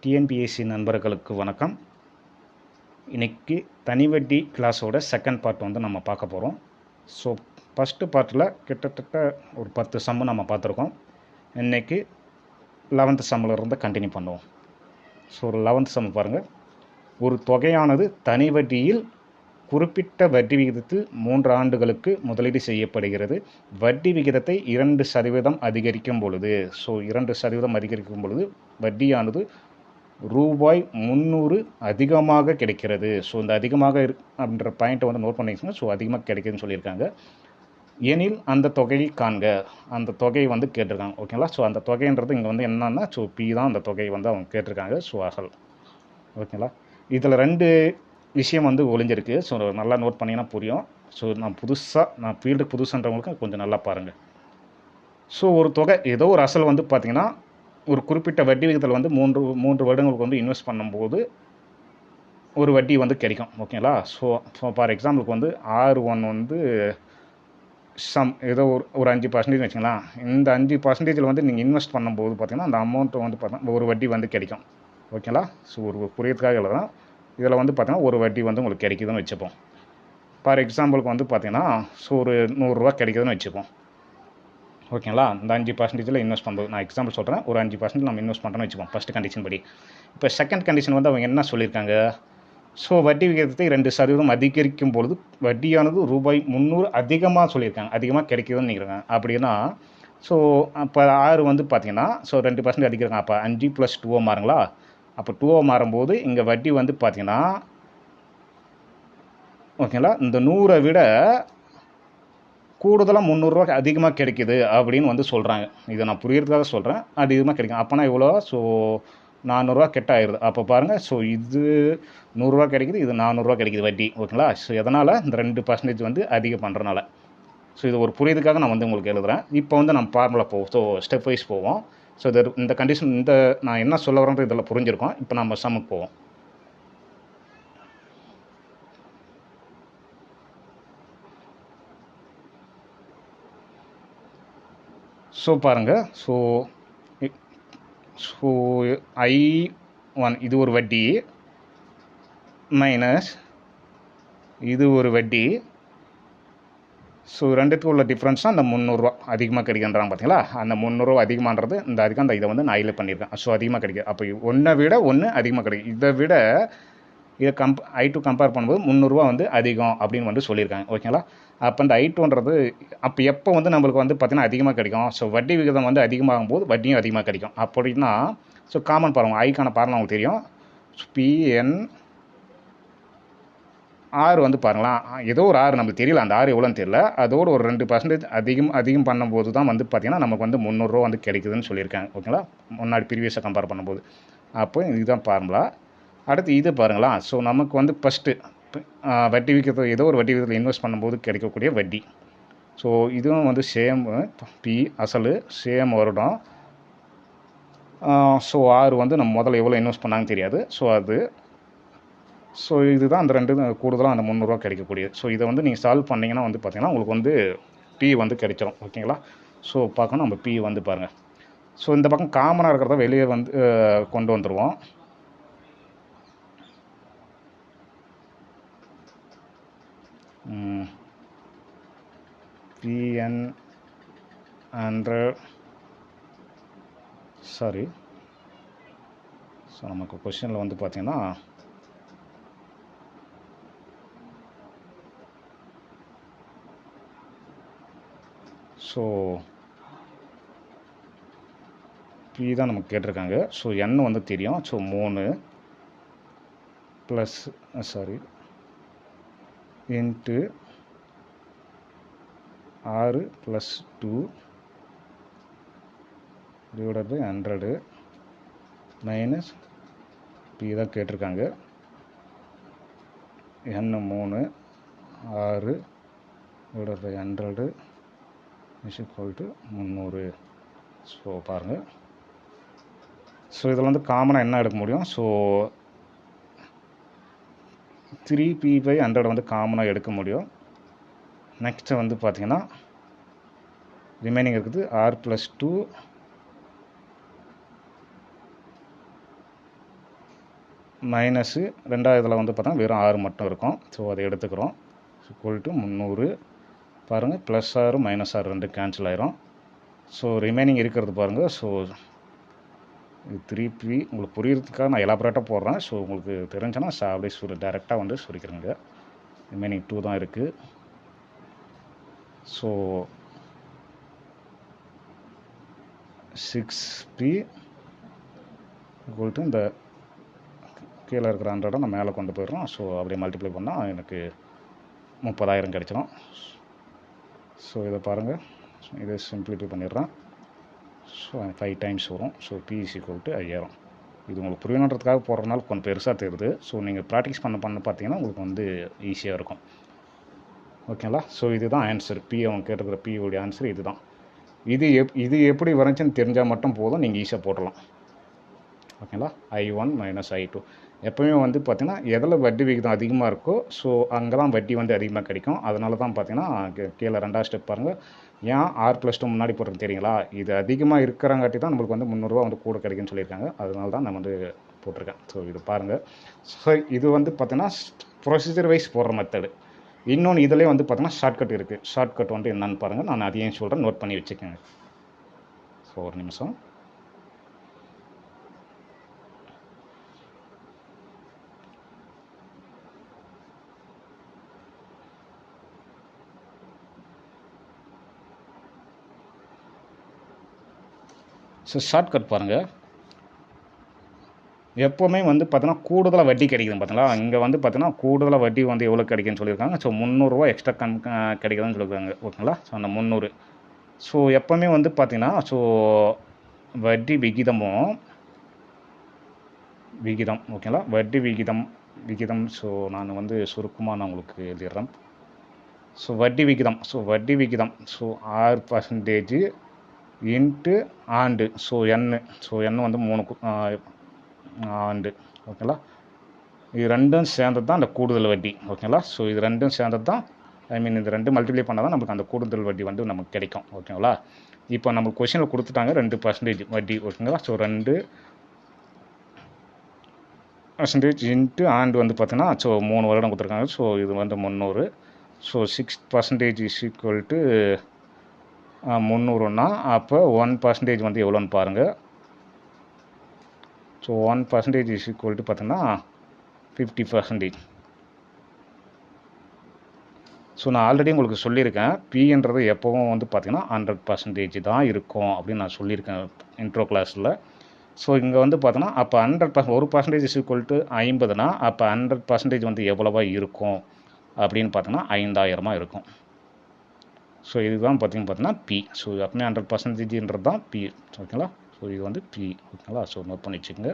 TNPSC நண்பர்களுக்கு வணக்கம். இன்றைக்கி தனி வட்டி கிளாஸோட செகண்ட் பார்ட் வந்து நம்ம பார்க்க போகிறோம். ஸோ ஃபஸ்ட்டு பார்ட்டில் கிட்டத்தட்ட ஒரு 10 சம்மு நம்ம பார்த்துருக்கோம். இன்றைக்கி 11th சம்மில் இருந்து கண்டினியூ பண்ணுவோம். ஸோ ஒரு 11th சம் பாருங்கள். ஒரு தொகையானது தனி வட்டியில் குறிப்பிட்ட வட்டி விகிதத்தில் 3 ஆண்டுகளுக்கு முதலீடு செய்யப்படுகிறது. வட்டி விகிதத்தை 2% அதிகரிக்கும் பொழுது, ஸோ 2% அதிகரிக்கும் பொழுது வட்டியானது ரூபாய் 300 அதிகமாக கிடைக்கிறது. ஸோ இந்த அதிகமாக அப்படின்ற பாயிண்ட்டை வந்து நோட் பண்ணிக்கோங்க. ஸோ அதிகமாக கிடைக்குதுன்னு சொல்லியிருக்காங்க. எனில் அந்த தொகையை காண்க, அந்த தொகையை வந்து கேட்டிருக்காங்க. ஓகேங்களா? ஸோ அந்த தொகைன்றது இங்கே வந்து என்னன்னா, ஸோ பி தான் அந்த தொகையை வந்து அவங்க கேட்டிருக்காங்க. ஸோ அசல். ஓகேங்களா? இதில் 2 விஷயம் வந்து ஒளிஞ்சிருக்கு. ஸோ நல்லா நோட் பண்ணிங்கன்னா புரியும். ஸோ நான் ஃபீல்டு புதுசுன்றவங்களுக்கு கொஞ்சம் நல்லா பாருங்கள். ஸோ ஒரு தொகை ஏதோ ஒரு அசல் வந்து பார்த்திங்கன்னா ஒரு குறிப்பிட்ட வட்டி விகிதத்தில் வந்து 3 வருடங்களுக்கு வந்து இன்வெஸ்ட் பண்ணும்போது ஒரு வட்டி வந்து கிடைக்கும். ஓகேங்களா? ஸோ ஃபார் எக்ஸாம்பிளுக்கு வந்து R1 வந்து ஏதோ ஒரு 5% வச்சுங்களா. இந்த 5% வந்து நீங்கள் இன்வெஸ்ட் பண்ணும்போது பார்த்திங்கன்னா அந்த அமௌண்ட்டு வந்து பார்த்தீங்கன்னா ஒரு வட்டி வந்து கிடைக்கும். ஓகேங்களா? ஸோ ஒரு புரியத்துக்காக எழுதுனா இதில் வந்து பார்த்தீங்கன்னா ஒரு வட்டி வந்து உங்களுக்கு கிடைக்குதுன்னு வச்சுப்போம். ஃபார் எக்ஸாம்பிளுக்கு வந்து பார்த்திங்கன்னா ஸோ ஒரு 100 ரூபா கிடைக்குதுன்னு வச்சுப்போம். ஓகேங்களா? இந்த 5% இன்வெஸ்ட் பண்ணும்போது நான் எக்ஸாம்பிள் சொல்கிறேன். ஒரு 5% நம்ம இன்வெஸ்ட் பண்ணுறோன்னு வச்சுப்போம் ஃபஸ்ட்டு கண்டிஷன் படி. இப்போ செகண்ட் கண்டிஷன் வந்து அவங்க என்ன சொல்லியிருக்காங்க, ஸோ வட்டி விகிதத்தை 2% அதிகரிக்கும் பொழுது வட்டியானது ரூபாய் 300 அதிகமாக சொல்லியிருக்காங்க. அதிகமாக கிடைக்குதுன்னு நினைக்கிறாங்க. அப்படின்னா ஸோ அப்போ 6 வந்து பார்த்திங்கன்னா ஸோ 2% அதிகரிக்கும். அப்போ 5 + 2 மாறுங்களா. அப்போ 2 மாறும்போது இங்கே வட்டி வந்து பார்த்திங்கன்னா ஓகேங்களா இந்த 100 விட கூடுதலாக 300 ரூபா அதிகமாக கிடைக்குது அப்படின்னு வந்து சொல்கிறாங்க. இதை நான் புரியறதுக்காக சொல்கிறேன். அதிகமாக கிடைக்கும். அப்போனா இவ்வளோ, ஸோ 400 ரூபா கெட்ட ஆயிடுது. அப்போ பாருங்கள், ஸோ இது 100 ரூபா கிடைக்குது, இது 400 ரூபா கிடைக்குது வட்டி. ஓகேங்களா? ஸோ எதனால் இந்த 2% வந்து அதிகம் பண்ணுறனால. ஸோ இது ஒரு புரியுதுக்காக நான் வந்து உங்களுக்கு எழுதுகிறேன். இப்போ வந்து நம்ம ஃபார்முலா போவோம். ஸோ ஸ்டெப் வைஸ் போவோம். ஸோ இந்த கண்டிஷன் நான் என்ன சொல்ல வரேன்றது இதில் புரிஞ்சிருக்கோம். இப்போ நம்ம சம்முக்கு போவோம். ஸோ பாருங்கள், ஸோ I1 இது ஒரு வட்டி மைனஸ் இது ஒரு வட்டி. ஸோ ரெண்டுத்துக்கு உள்ள டிஃப்ரென்ஸ் தான் அந்த 300 ரூபா அதிகமாக கிடைக்கின்றாங்க பார்த்தீங்களா. அந்த 300 ரூபா அதிகமானது இந்த அதிகம் அந்த இதை வந்து நான் ஹைலைட் பண்ணியிருக்கேன். ஸோ அதிகமாக கிடைக்குது. அப்போ 1 விட 1 அதிகமாக கிடைக்கும். இதை விட இதை I2 கம்பேர் பண்ணும்போது 300 ரூபா வந்து அதிகம் அப்படின்னு வந்து சொல்லியிருக்காங்க. ஓகேங்களா? அப்போ இந்த I2ன்றது அப்போ எப்போ வந்து நம்மளுக்கு வந்து பார்த்திங்கன்னா அதிகமாக கிடைக்கும். ஸோ வட்டி விகிதம் வந்து அதிகமாகும் போது வட்டியும் அதிகமாக கிடைக்கும். அப்படின்னா ஸோ காமன் பாருங்கள், ஐக்கான பாருங்கள் உங்களுக்கு தெரியும். PN R வந்து பாருங்களா, ஏதோ ஒரு R நம்மளுக்கு தெரியல, அந்த R எவ்வளோன்னு தெரியல. அதோடு ஒரு 2% அதிகம் பண்ணும்போது தான் வந்து பார்த்திங்கன்னா நமக்கு வந்து 300 ரூபா வந்து கிடைக்குதுன்னு சொல்லியிருக்காங்க. ஓகேங்களா? முன்னாடி ப்ரீவியஸாக கம்பேர் பண்ணும்போது. அப்போ இதுதான் ஃபார்முலா. அடுத்து இது பாருங்களா. ஸோ நமக்கு வந்து ஃபஸ்ட்டு வட்டி விகிதத்தை ஏதோ ஒரு வட்டி விகிதத்தில் இன்வெஸ்ட் பண்ணும்போது கிடைக்கக்கூடிய வட்டி. ஸோ இதுவும் வந்து சேம் பி அசலு சேம் வருடம். ஸோ R வந்து நம்ம முதல்ல எவ்வளோ இன்வெஸ்ட் பண்ணாங்கன்னு தெரியாது. ஸோ அது ஸோ இதுதான் அந்த 2 கூடுதலாக அந்த 300 ரூபா கிடைக்கக்கூடியது. ஸோ இதை வந்து நீங்கள் சால்வ் பண்ணிங்கன்னா வந்து பார்த்திங்கன்னா உங்களுக்கு வந்து P வந்து கிடைச்சிடும். ஓகேங்களா? ஸோ பார்க்கணும் நம்ம P வந்து பாருங்கள். ஸோ இந்த பக்கம் காமனாக இருக்கிறத வெளியே வந்து கொண்டு வந்துடுவோம். PN 100 sorry. ஸோ நமக்கு கொஸ்டினில் வந்து பார்த்திங்கன்னா ஸோ P தான் நமக்கு கேட்டிருக்காங்க. ஸோ N வந்து தெரியும். So 3 plus sorry into 6 + 2 divided by 100 minus P தான் கேட்டிருக்காங்க. N 3 6 divided by 100 is equal to 300. So பாருங்கள், ஸோ இதில் வந்து காமனாக என்ன எடுக்க முடியும். ஸோ 3P/100 வந்து காமனாக எடுக்க முடியும். நெக்ஸ்ட்டு வந்து பார்த்திங்கன்னா ரிமைனிங் இருக்குது R + 2 மைனஸு ரெண்டாவது இதில் வந்து பார்த்தா வெறும் 6 மட்டும் இருக்கும். ஸோ அதை எடுத்துக்கிறோம். ஈக்குவல் டு 300 பாருங்கள், ப்ளஸ் 6 மைனஸ் 6 ரெண்டு கேன்சல் ஆயிரும். ஸோ ரிமைனிங் இருக்கிறது பாருங்கள். ஸோ இது 3p உங்களுக்கு புரியறதுக்காக நான் எலாபரேட்டாக போடுறேன். ஸோ உங்களுக்கு தெரிஞ்சுன்னா அப்படியே டேரெக்டாக வந்து சுருக்கிறேங்க. ரிமைனிங் 2 தான் இருக்குது. ஸோ 6p ஈக்குவல் டு இந்த கீழே இருக்கிற 100 நான் மேலே கொண்டு போயிடுறோம். ஸோ அப்படியே மல்டிப்ளை பண்ணால் எனக்கு 30,000 கிடச்சிரும். ஸோ இதை பாருங்கள், இதை சிம்பிளிஃபை பண்ணிடுறேன். ஸோ 5 டைம்ஸ் வரும். So p is equal to 5000. இது உங்களுக்கு புரியணுன்றதுக்காக போடுறதுனால கொஞ்சம் பெருசாக தெரியுது. ஸோ நீங்கள் ப்ராக்டிஸ் பண்ண பார்த்தீங்கன்னா உங்களுக்கு வந்து ஈஸியாக இருக்கும். ஓகேங்களா? ஸோ இதுதான் ஆன்சர். p அவங்க கேட்டிருக்கிற p உடைய ஆன்சர் இது தான். இது எப்படி வந்துச்சுன்னு தெரிஞ்சால் மட்டும் போதும், நீங்கள் ஈஸியாக போடலாம். ஓகேங்களா? I1 மைனஸ் I2 எப்போவுமே வந்து பார்த்திங்கன்னா எதில் வட்டி விகிதம் அதிகமாக இருக்கோ ஸோ அங்கே தான் வட்டி வந்து அதிகமாக கிடைக்கும். அதனால தான் பார்த்திங்கன்னா கீழே 2வது ஸ்டெப் பாருங்கள். ஏன் R+2 முன்னாடி போடுறது தெரியுங்களா? இது அதிகமாக இருக்கிறங்காட்டி தான் நம்மளுக்கு வந்து 300 ரூபா வந்து கூட கிடைக்குன்னு சொல்லியிருக்காங்க. அதனால தான் நான் வந்து போட்டிருக்கேன். ஸோ இது பாருங்கள். ஸோ இது வந்து பார்த்திங்கன்னா ப்ரொசீஜர் வைஸ் போடுற மெத்தடு. இன்னொன்று இதிலே வந்து பார்த்திங்கன்னா ஷார்ட்கட் இருக்குது. ஷார்ட்கட் வந்து என்னென்னு பாருங்கள். நான் அதையும் சொல்கிறேன், நோட் பண்ணி வச்சுக்கோங்க. ஸோ ஒரு நிமிஷம். ஸோ ஷார்ட்கட் பாருங்கள். எப்போவுமே வந்து பார்த்தீங்கன்னா கூடுதலாக வட்டி கிடைக்குது பார்த்தீங்களா? இங்கே வந்து பார்த்தீங்கன்னா கூடுதலாக வட்டி வந்து எவ்வளோ கிடைக்குன்னு சொல்லியிருக்காங்க. ஸோ 300 ரூபா எக்ஸ்ட்ரா கிடைக்குதுன்னு சொல்லியிருக்காங்க. ஓகேங்களா? ஸோ அந்த 300 ஸோ எப்போவுமே வந்து பார்த்தீங்கன்னா ஸோ வட்டி விகிதம் ஓகேங்களா? வட்டி விகிதம் ஸோ நான் வந்து சுருக்கமாக நான் உங்களுக்கு எழுதிடுறேன். ஸோ வட்டி விகிதம் ஸோ 6% இன்ட்டு ஆண்டு. ஸோ n வந்து 3 ஆண்டு. ஓகேங்களா? இது ரெண்டும் சேர்ந்தது தான் அந்த கூடுதல் வட்டி. ஓகேங்களா? ஸோ இது ரெண்டும் சேர்ந்தது தான் இது ரெண்டு மல்டிப்ளை பண்ணால் தான் நமக்கு அந்த கூடுதல் வட்டி வந்து நமக்கு கிடைக்கும். ஓகேங்களா? இப்போ நம்மளுக்கு கொஷினில் கொடுத்துட்டாங்க 2% வட்டி. ஓகேங்களா? ஸோ 2% இன்ட்டு ஆண்டு வந்து பார்த்தீங்கன்னா ஸோ 3 வருடம் கொடுத்துருக்காங்க. ஸோ இது வந்து 300. ஸோ 6% இஸ் ஈக்குவல் டு 300ன்னா அப்போ 1% வந்து எவ்வளோன்னு பாருங்கள். ஸோ 1% இஸ் ஈக்குவல் டு பார்த்தீங்கன்னா 50%. ஸோ நான் ஆல்ரெடி உங்களுக்கு சொல்லியிருக்கேன், பின்றது எப்போவும் வந்து பார்த்திங்கன்னா 100% தான் இருக்கும் அப்படின்னு நான் சொல்லியிருக்கேன் இன்ட்ரோ கிளாஸில். ஸோ இங்கே வந்து பார்த்தோன்னா அப்போ 1% இஸ் ஈக்குவல் டு 50னா அப்போ 100% வந்து எவ்வளவா இருக்கும் அப்படின்னு பார்த்தோன்னா 5000 இருக்கும். ஸோ இதுதான் பார்த்தீங்கன்னா பி. ஸோ எப்பவுமே 100%ன்றது தான் பி. ஓகேங்களா? ஸோ இது வந்து பி. ஓகேங்களா? ஸோ நோட் பண்ணி வச்சுக்கோங்க.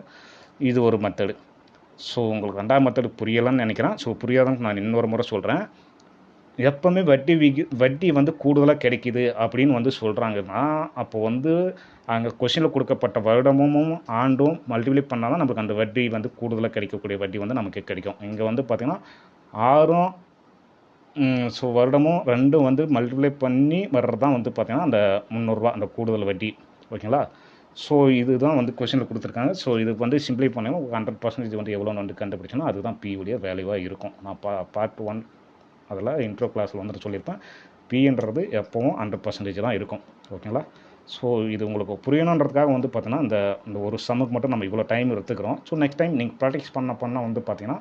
இது ஒரு மெத்தடு. ஸோ உங்களுக்கு 2வது மெத்தடு புரியலைன்னு நினைக்கிறேன். ஸோ புரியாதவங்க நான் இன்னொரு முறை சொல்கிறேன். எப்போவுமே வட்டி வந்து கூடுதலாக கிடைக்கிது அப்படின்னு வந்து சொல்கிறாங்கன்னா அப்போ வந்து அங்கே கொஷினில் கொடுக்கப்பட்ட வருடமும் ஆண்டும் மல்டிப்ளை பண்ணால் தான் நமக்கு அந்த வட்டி வந்து கூடுதலாக கிடைக்கக்கூடிய வட்டி வந்து நமக்கு கிடைக்கும். இங்கே வந்து பார்த்திங்கன்னா 6ம் ஸோ வருடமும் 2 வந்து மல்டிப்ளை பண்ணி வர்றது தான் வந்து பார்த்திங்கன்னா அந்த 300 ரூபா அந்த கூடுதல் வட்டி. ஓகேங்களா? ஸோ இதுதான் வந்து கொஷினில் கொடுத்துருக்காங்க. ஸோ இது வந்து சிம்பிளை பண்ணாலும் 100% வந்து எவ்வளோன்னு வந்து கண்டுபிடிச்சோன்னா அதுதான் பி உடைய வேல்யூவாக இருக்கும். நான் பார்ட் 1 அதில் இன்ட்ரோ கிளாஸில் வந்துட்டு சொல்லியிருப்பேன். பின்றது எப்போவும் 100% தான் இருக்கும். ஓகேங்களா? ஸோ இது உங்களுக்கு புரியணுன்றதுக்காக வந்து பார்த்தீங்கன்னா இந்த ஒரு சம்முக்கு மட்டும் நம்ம இவ்வளோ டைம் எடுத்துக்கிறோம். ஸோ நெக்ஸ்ட் டைம் நீங்கள் ப்ராக்டிஸ் பண்ண வந்து பார்த்தீங்கன்னா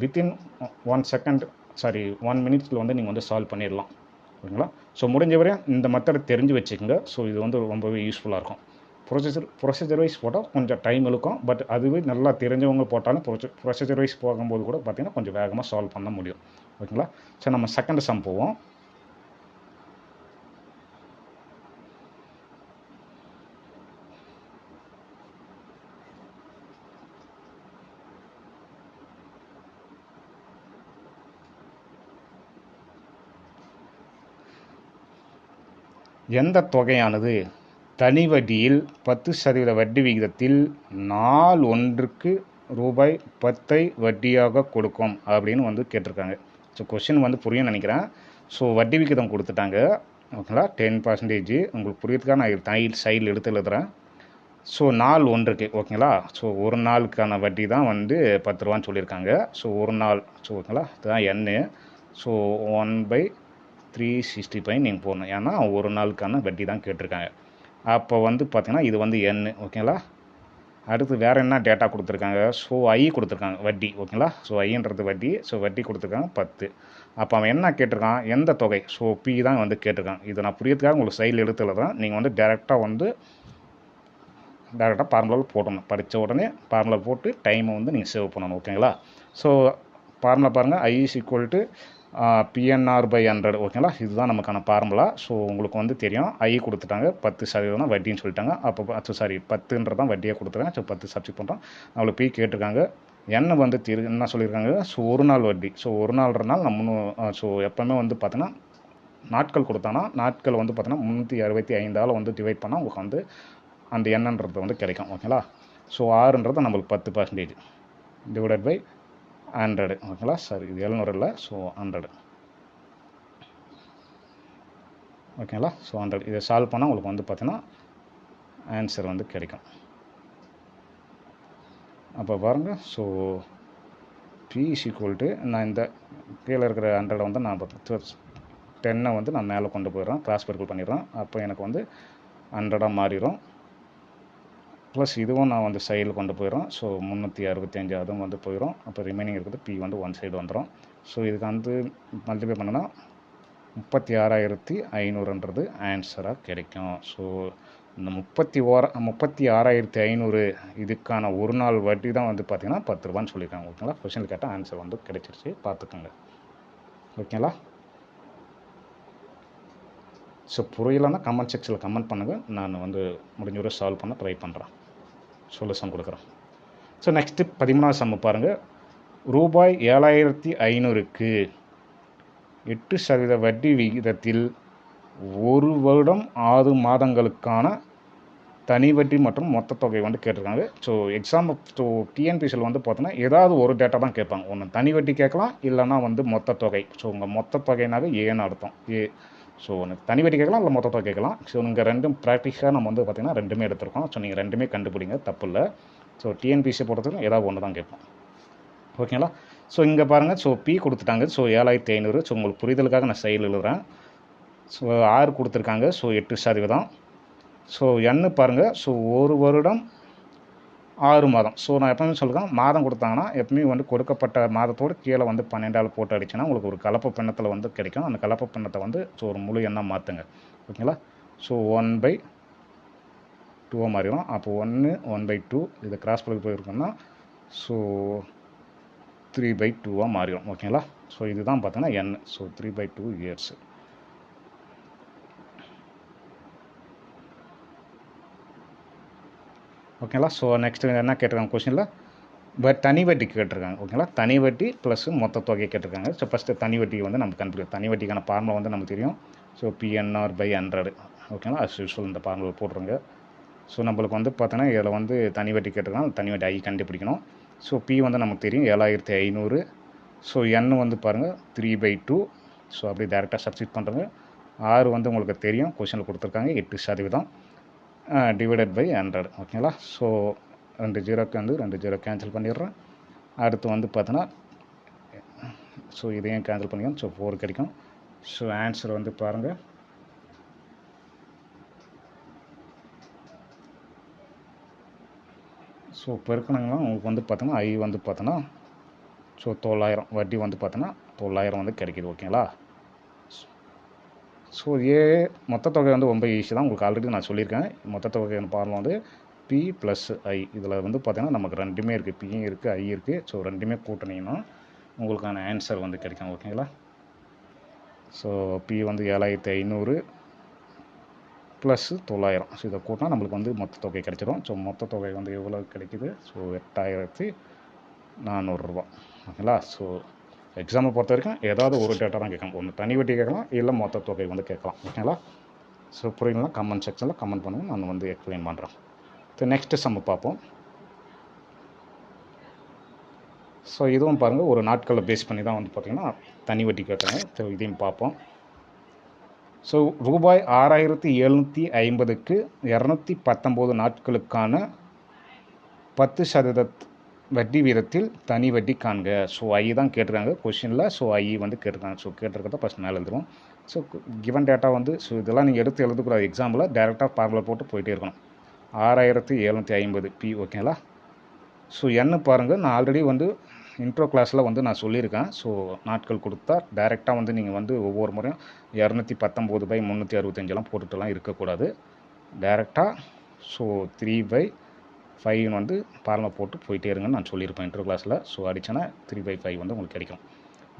வித்தின் 1 மினிட்ஸில் வந்து நீங்கள் வந்து சால்வ் பண்ணிடலாம். ஓகேங்களா? ஸோ முடிஞ்ச வரையும் இந்த மெத்தடை தெரிஞ்சு வச்சுக்கோங்க. ஸோ இது வந்து ரொம்பவே யூஸ்ஃபுல்லாக இருக்கும். ப்ரொசீஜர் வைஸ் போட்டால் கொஞ்சம் டைம் இருக்கும். பட் அதுவே நல்லா தெரிஞ்சவங்க போட்டாலும் ப்ரொசீஜர் வைஸ் போகும்போது கூட பார்த்திங்கன்னா கொஞ்சம் வேகமாக சால்வ் பண்ண முடியும். ஓகேங்களா? சரி, நம்ம செகண்ட் சம் போவோம். எந்த தொகையானது தனி வட்டியில் 10% வட்டி விகிதத்தில் நாள் ஒன்றுக்கு ரூபாய் 10 வட்டியாக கொடுக்கும் அப்படின்னு வந்து கேட்டிருக்காங்க. ஸோ கொஷின் வந்து புரியும் நினைக்கிறேன். ஸோ வட்டி விகிதம் கொடுத்துட்டாங்க. ஓகேங்களா? 10%. உங்களுக்கு புரியறதுக்காக நான் சைடில் எடுத்து எழுதுகிறேன். ஸோ நாள் ஒன்றுக்கு ஓகேங்களா. ஸோ ஒரு நாளுக்கான வட்டி தான் வந்து 10 ரூபான்னு சொல்லியிருக்காங்க. ஸோ ஒரு நாள் ஸோ ஓகேங்களா, இதுதான் எண்ணு. ஸோ 1/365 நீங்கள் போடணும், ஏன்னா ஒரு நாளுக்கான வட்டி தான் கேட்டிருக்காங்க. அப்போ வந்து பார்த்தீங்கன்னா இது வந்து எண்ணு ஓகேங்களா. அடுத்து வேறு என்ன டேட்டா கொடுத்துருக்காங்க, ஸோ ஐ கொடுத்துருக்காங்க வட்டி ஓகேங்களா. ஸோ ஐன்றது வட்டி, ஸோ வட்டி கொடுத்துருக்காங்க 10. அப்போ அவன் என்ன கேட்டிருக்கான், எந்த தொகை, ஸோ பி தான் வந்து கேட்டிருக்கான். இதை நான் புரியறதுக்காக உங்களுக்கு சைடில் எழுத்துல தான் நீங்கள் வந்து டேரெக்டாக ஃபார்முலாவில் போடணும். படித்த உடனே ஃபார்முலா போட்டு டைமை வந்து நீங்கள் சேவ் பண்ணணும் ஓகேங்களா. ஸோ ஃபார்முலா பாருங்கள், ஐ இஸ் ஈக்குவல் டு PNR/100 ஓகேங்களா. இதுதான் நமக்கான ஃபார்முலா. ஸோ உங்களுக்கு வந்து தெரியும், ஐ கொடுத்துட்டாங்க 10% வட்டின்னு சொல்லிட்டாங்க. அப்போ சாரி 10ன்றதான் வட்டியாக கொடுத்துருக்காங்க. ஸோ 10 சப்ஸ்டிட் பண்ணுறோம். அவங்களுக்கு பி கேட்டிருக்காங்க. என்ன வந்து என்ன சொல்லியிருக்காங்க, ஸோ ஒரு நாள் வட்டி. ஸோ ஒரு நாள்ன்றனால நம்ம ஸோ எப்போவுமே வந்து பார்த்தீங்கன்னா நாட்கள் கொடுத்தாங்கன்னா நாட்கள் வந்து பார்த்தீங்கன்னா 365 வந்து டிவைட் பண்ணால் உங்களுக்கு வந்து அந்த எண்ணன்றது வந்து கிடைக்கும் ஓகேங்களா. ஸோ ஆறுன்றது நம்மளுக்கு 10% டிவைடட் பை 100 ஓகேங்களா. சாரி இது 700 இல்லை, ஸோ 100 ஓகேங்களா. ஸோ 100 இதை சால்வ் பண்ணால் உங்களுக்கு வந்து பார்த்தீங்கன்னா ஆன்சர் வந்து கிடைக்கும். அப்போ பாருங்கள், so P is equal to நான் இந்த கீழே இருக்கிற 100 வந்து நான் 10 வந்து நான் மேலே கொண்டு போயிடுறேன், கிராஸ் பெருக்கல் பண்ணிடுறேன். அப்போ எனக்கு வந்து 100 மாறிடும். ப்ளஸ் இதுவும் நான் வந்து சைடில் கொண்டு போயிடும். ஸோ 365 அதுவும் வந்து போயிடும். அப்போ ரிமைனிங் இருக்குது பி வந்து ஒன் சைடு வந்துடும். ஸோ இதுக்கு வந்து மல்டிப்ளை பண்ணனா 36,500ன்றது ஆன்சராக கிடைக்கும். ஸோ இந்த 36,500 இதுக்கான ஒரு நாள் வட்டி தான் வந்து பார்த்திங்கன்னா 10 ரூபான்னு சொல்லியிருக்காங்க ஓகேங்களா. கொஷினில் கேட்டால் ஆன்சர் வந்து கிடைச்சிருச்சு, பார்த்துக்கோங்க ஓகேங்களா. ஸோ புரியலன்னா கமெண்ட் செக்ஷனில் கமெண்ட் பண்ணுங்கள், நான் வந்து முடிஞ்ச வரை சால்வ் பண்ண ட்ரை பண்ணுறேன், சொல்யூஷன் கொடுக்குறேன். ஸோ நெக்ஸ்ட்டு 13வது சம்மு பாருங்கள். ரூபாய் 7,500க்கு 8% வட்டி விகிதத்தில் ஒரு வருடம் 6 மாதங்களுக்கான தனி வட்டி மற்றும் மொத்த தொகை வந்து கேட்டிருக்காங்க. ஸோ எக்ஸாம் ஸோ டிஎன்பிசியில் வந்து பார்த்தோன்னா ஏதாவது ஒரு டேட்டா தான் கேட்பாங்க. ஒன்று தனி வட்டி கேட்கலாம், இல்லைனா வந்து மொத்த தொகை. ஸோ உங்கள் மொத்த தொகைனாவே ஏன்னு அர்த்தம், ஏ. ஸோ ஒன்று தனி வட்டி கேட்கலாம், இல்லை மொத்த தொகை கேட்கலாம். ஸோ நீங்கள் ரெண்டும் ப்ராக்டிஸாக நம்ம வந்து பார்த்திங்கன்னா ரெண்டுமே எடுத்துருக்கோம். ஸோ நீங்கள் ரெண்டுமே கண்டுபிடிங்க, தப்பு இல்லை. ஸோ டிஎன்பிசி பொறுத்தவரைக்கும் ஏதாவது ஒன்று தான் கேட்போம் ஓகேங்களா. ஸோ இங்கே பாருங்கள், ஸோ பி கொடுத்துட்டாங்க, ஸோ 7,500. ஸோ உங்களுக்கு புரிதலுக்காக நான் சைடில் எழுதுறேன். ஸோ 6 கொடுத்துருக்காங்க, ஸோ 8%. ஸோ எண்ணு பாருங்கள், ஸோ ஒரு வருடம் 6 மாதம். ஸோ நான் எப்போவுமே சொல்லுறேன், மாதம் கொடுத்தாங்கன்னா எப்பவுமே வந்து கொடுக்கப்பட்ட மாதத்தோடு கீழே வந்து 12ஆல் போட்டு அடிச்சுன்னா உங்களுக்கு ஒரு கலப்பு பின்னத்தில் வந்து கிடைக்கும். அந்த கலப்பு பின்னத்தை வந்து ஸோ ஒரு முழு எண்ணாக மாற்றுங்க ஓகேங்களா. ஸோ 1/2 மாறிடும். அப்போ 1/2 இதை கிராஸ் பண்ணி போயிருக்கோம்னா ஸோ 3/2 மாறிடும் ஓகேங்களா. ஸோ இதுதான் பார்த்தீங்கன்னா எண். ஸோ 3/2 இயர்ஸ் ஓகேங்களா. ஸோ நெக்ஸ்ட்டு என்ன கேட்டிருக்காங்க கொஷினில், தனி வட்டி கேட்டிருக்காங்க ஓகேங்களா. தனி வட்டி ப்ளஸ் மொத்த தொகையை கேட்டிருக்காங்க. ஸோ ஃபஸ்ட்டு தனி வட்டி வந்து நம்ம கண்டுபிடிக்கும். தனி வட்டிக்கான ஃபார்முலா வந்து நமக்கு தெரியும். ஸோ PNR/100 ஓகேங்களா. அஸ் யூஸ்வல் இந்த ஃபார்முலா போட்டுருங்க. ஸோ நம்மளுக்கு வந்து பார்த்தோன்னா இதில் வந்து தனி வட்டி கேட்டிருக்காங்க, தனி வட்டி ஐ கண்டுபிடிக்கணும். ஸோ பி வந்து நமக்கு தெரியும் 7,500. ஸோ என் வந்து பாருங்கள் 3/2. ஸோ அப்படி டேரெக்டாக சப்ஸ்டிட் பண்ணுறங்க. 6 வந்து உங்களுக்கு தெரியும், கொஷினில் கொடுத்துருக்காங்க 8% டிவைடட் பை 100 ஓகேங்களா. ஸோ 2 ஜீரோக்கு வந்து 2 ஜீரோ கேன்சல் பண்ணிடுறேன். அடுத்து வந்து பார்த்தோன்னா ஸோ இதையும் கேன்சல் பண்ணிக்கணும். ஸோ 4 கிடைக்கும். ஸோ ஆன்சர் வந்து பாருங்கள், ஸோ பெருக்கணுங்கன்னா உங்களுக்கு வந்து பார்த்தோன்னா ஐ வந்து பார்த்தோன்னா ஸோ 9,000 வட்டி வந்து பார்த்தோன்னா 9,000 வந்து கிடைக்கிது ஓகேங்களா. ஸோ மொத்த தொகை வந்து ரொம்ப ஈஸி தான், உங்களுக்கு ஆல்ரெடி நான் சொல்லியிருக்கேன். மொத்த தொகை ஃபார்முலா வந்து பி ப்ளஸ் ஐ. இதில் வந்து பார்த்திங்கன்னா நமக்கு ரெண்டுமே இருக்குது, பியும் இருக்குது ஐ இருக்குது. ஸோ ரெண்டுமே கூட்டினீங்கன்னா உங்களுக்கான ஆன்சர் வந்து கிடைக்கும் ஓகேங்களா. ஸோ பி வந்து 7,500 ப்ளஸ் 9,000. ஸோ இதை கூட்டினா நம்மளுக்கு வந்து மொத்த தொகை கிடைச்சிடும். ஸோ மொத்த தொகை வந்து எவ்வளோ கிடைக்கிது, ஸோ 8,400 ஓகேங்களா. ஸோ எக்ஸாமை பொறுத்த வரைக்கும் ஏதாவது ஒரு டேட்டா தான் கேட்கலாம். ஒன்று தனி வட்டி கேட்கலாம், இல்லை மொத்த தொகை வந்து கேட்கலாம் ஓகேங்களா. ஸோ புரியலனா கமெண்ட் செக்ஷனில் கமெண்ட் பண்ணுங்கள், நான் வந்து எக்ஸ்பிளைன் பண்ணுறேன். ஸோ நெக்ஸ்ட்டு சம்மு பார்ப்போம். ஸோ இதுவும் பாருங்கள், ஒரு நாட்களை பேஸ் பண்ணி தான் வந்து பார்த்திங்கன்னா தனி வட்டி கேட்குறாங்க. ஸோ இதையும் பார்ப்போம். ஸோ ரூபாய் 6750க்கு 219 நாட்களுக்கான 10% வட்டி வீதத்தில் தனி வட்டி காண்க. ஸோ ஐ தான் கேட்டிருக்காங்க கொஷினில். ஸோ ஐ வந்து கேட்டிருக்காங்க. ஸோ கேட்டிருக்கிறத ஃபஸ்ட் மேலே எழுதுவோம். ஸோ கிவன் டேட்டா வந்து ஸோ இதெல்லாம் நீங்கள் எடுத்து எழுதக்கூடாது எக்ஸாம்பிள், டேரெக்டாக ஃபார்முலா போட்டு போயிட்டே இருக்கணும். 6750 பி ஓகேங்களா. ஸோ என்ன பாருங்கள், நான் ஆல்ரெடி வந்து இன்ட்ரோ கிளாஸில் வந்து நான் சொல்லியிருக்கேன். ஸோ நாட்கள் கொடுத்தா டைரெக்டாக வந்து நீங்கள் வந்து ஒவ்வொரு முறையும் 219/365 போட்டுட்டுலாம் இருக்கக்கூடாது. டைரெக்டாக ஸோ 3/5 வந்து ஃபார்முலா போட்டு போயிட்டே இருங்கன்னு நான் சொல்லியிருப்பேன் இன்ட்ரோ கிளாஸில். ஸோ அடிச்சேன்னா 3/5 வந்து உங்களுக்கு கிடைக்கும்.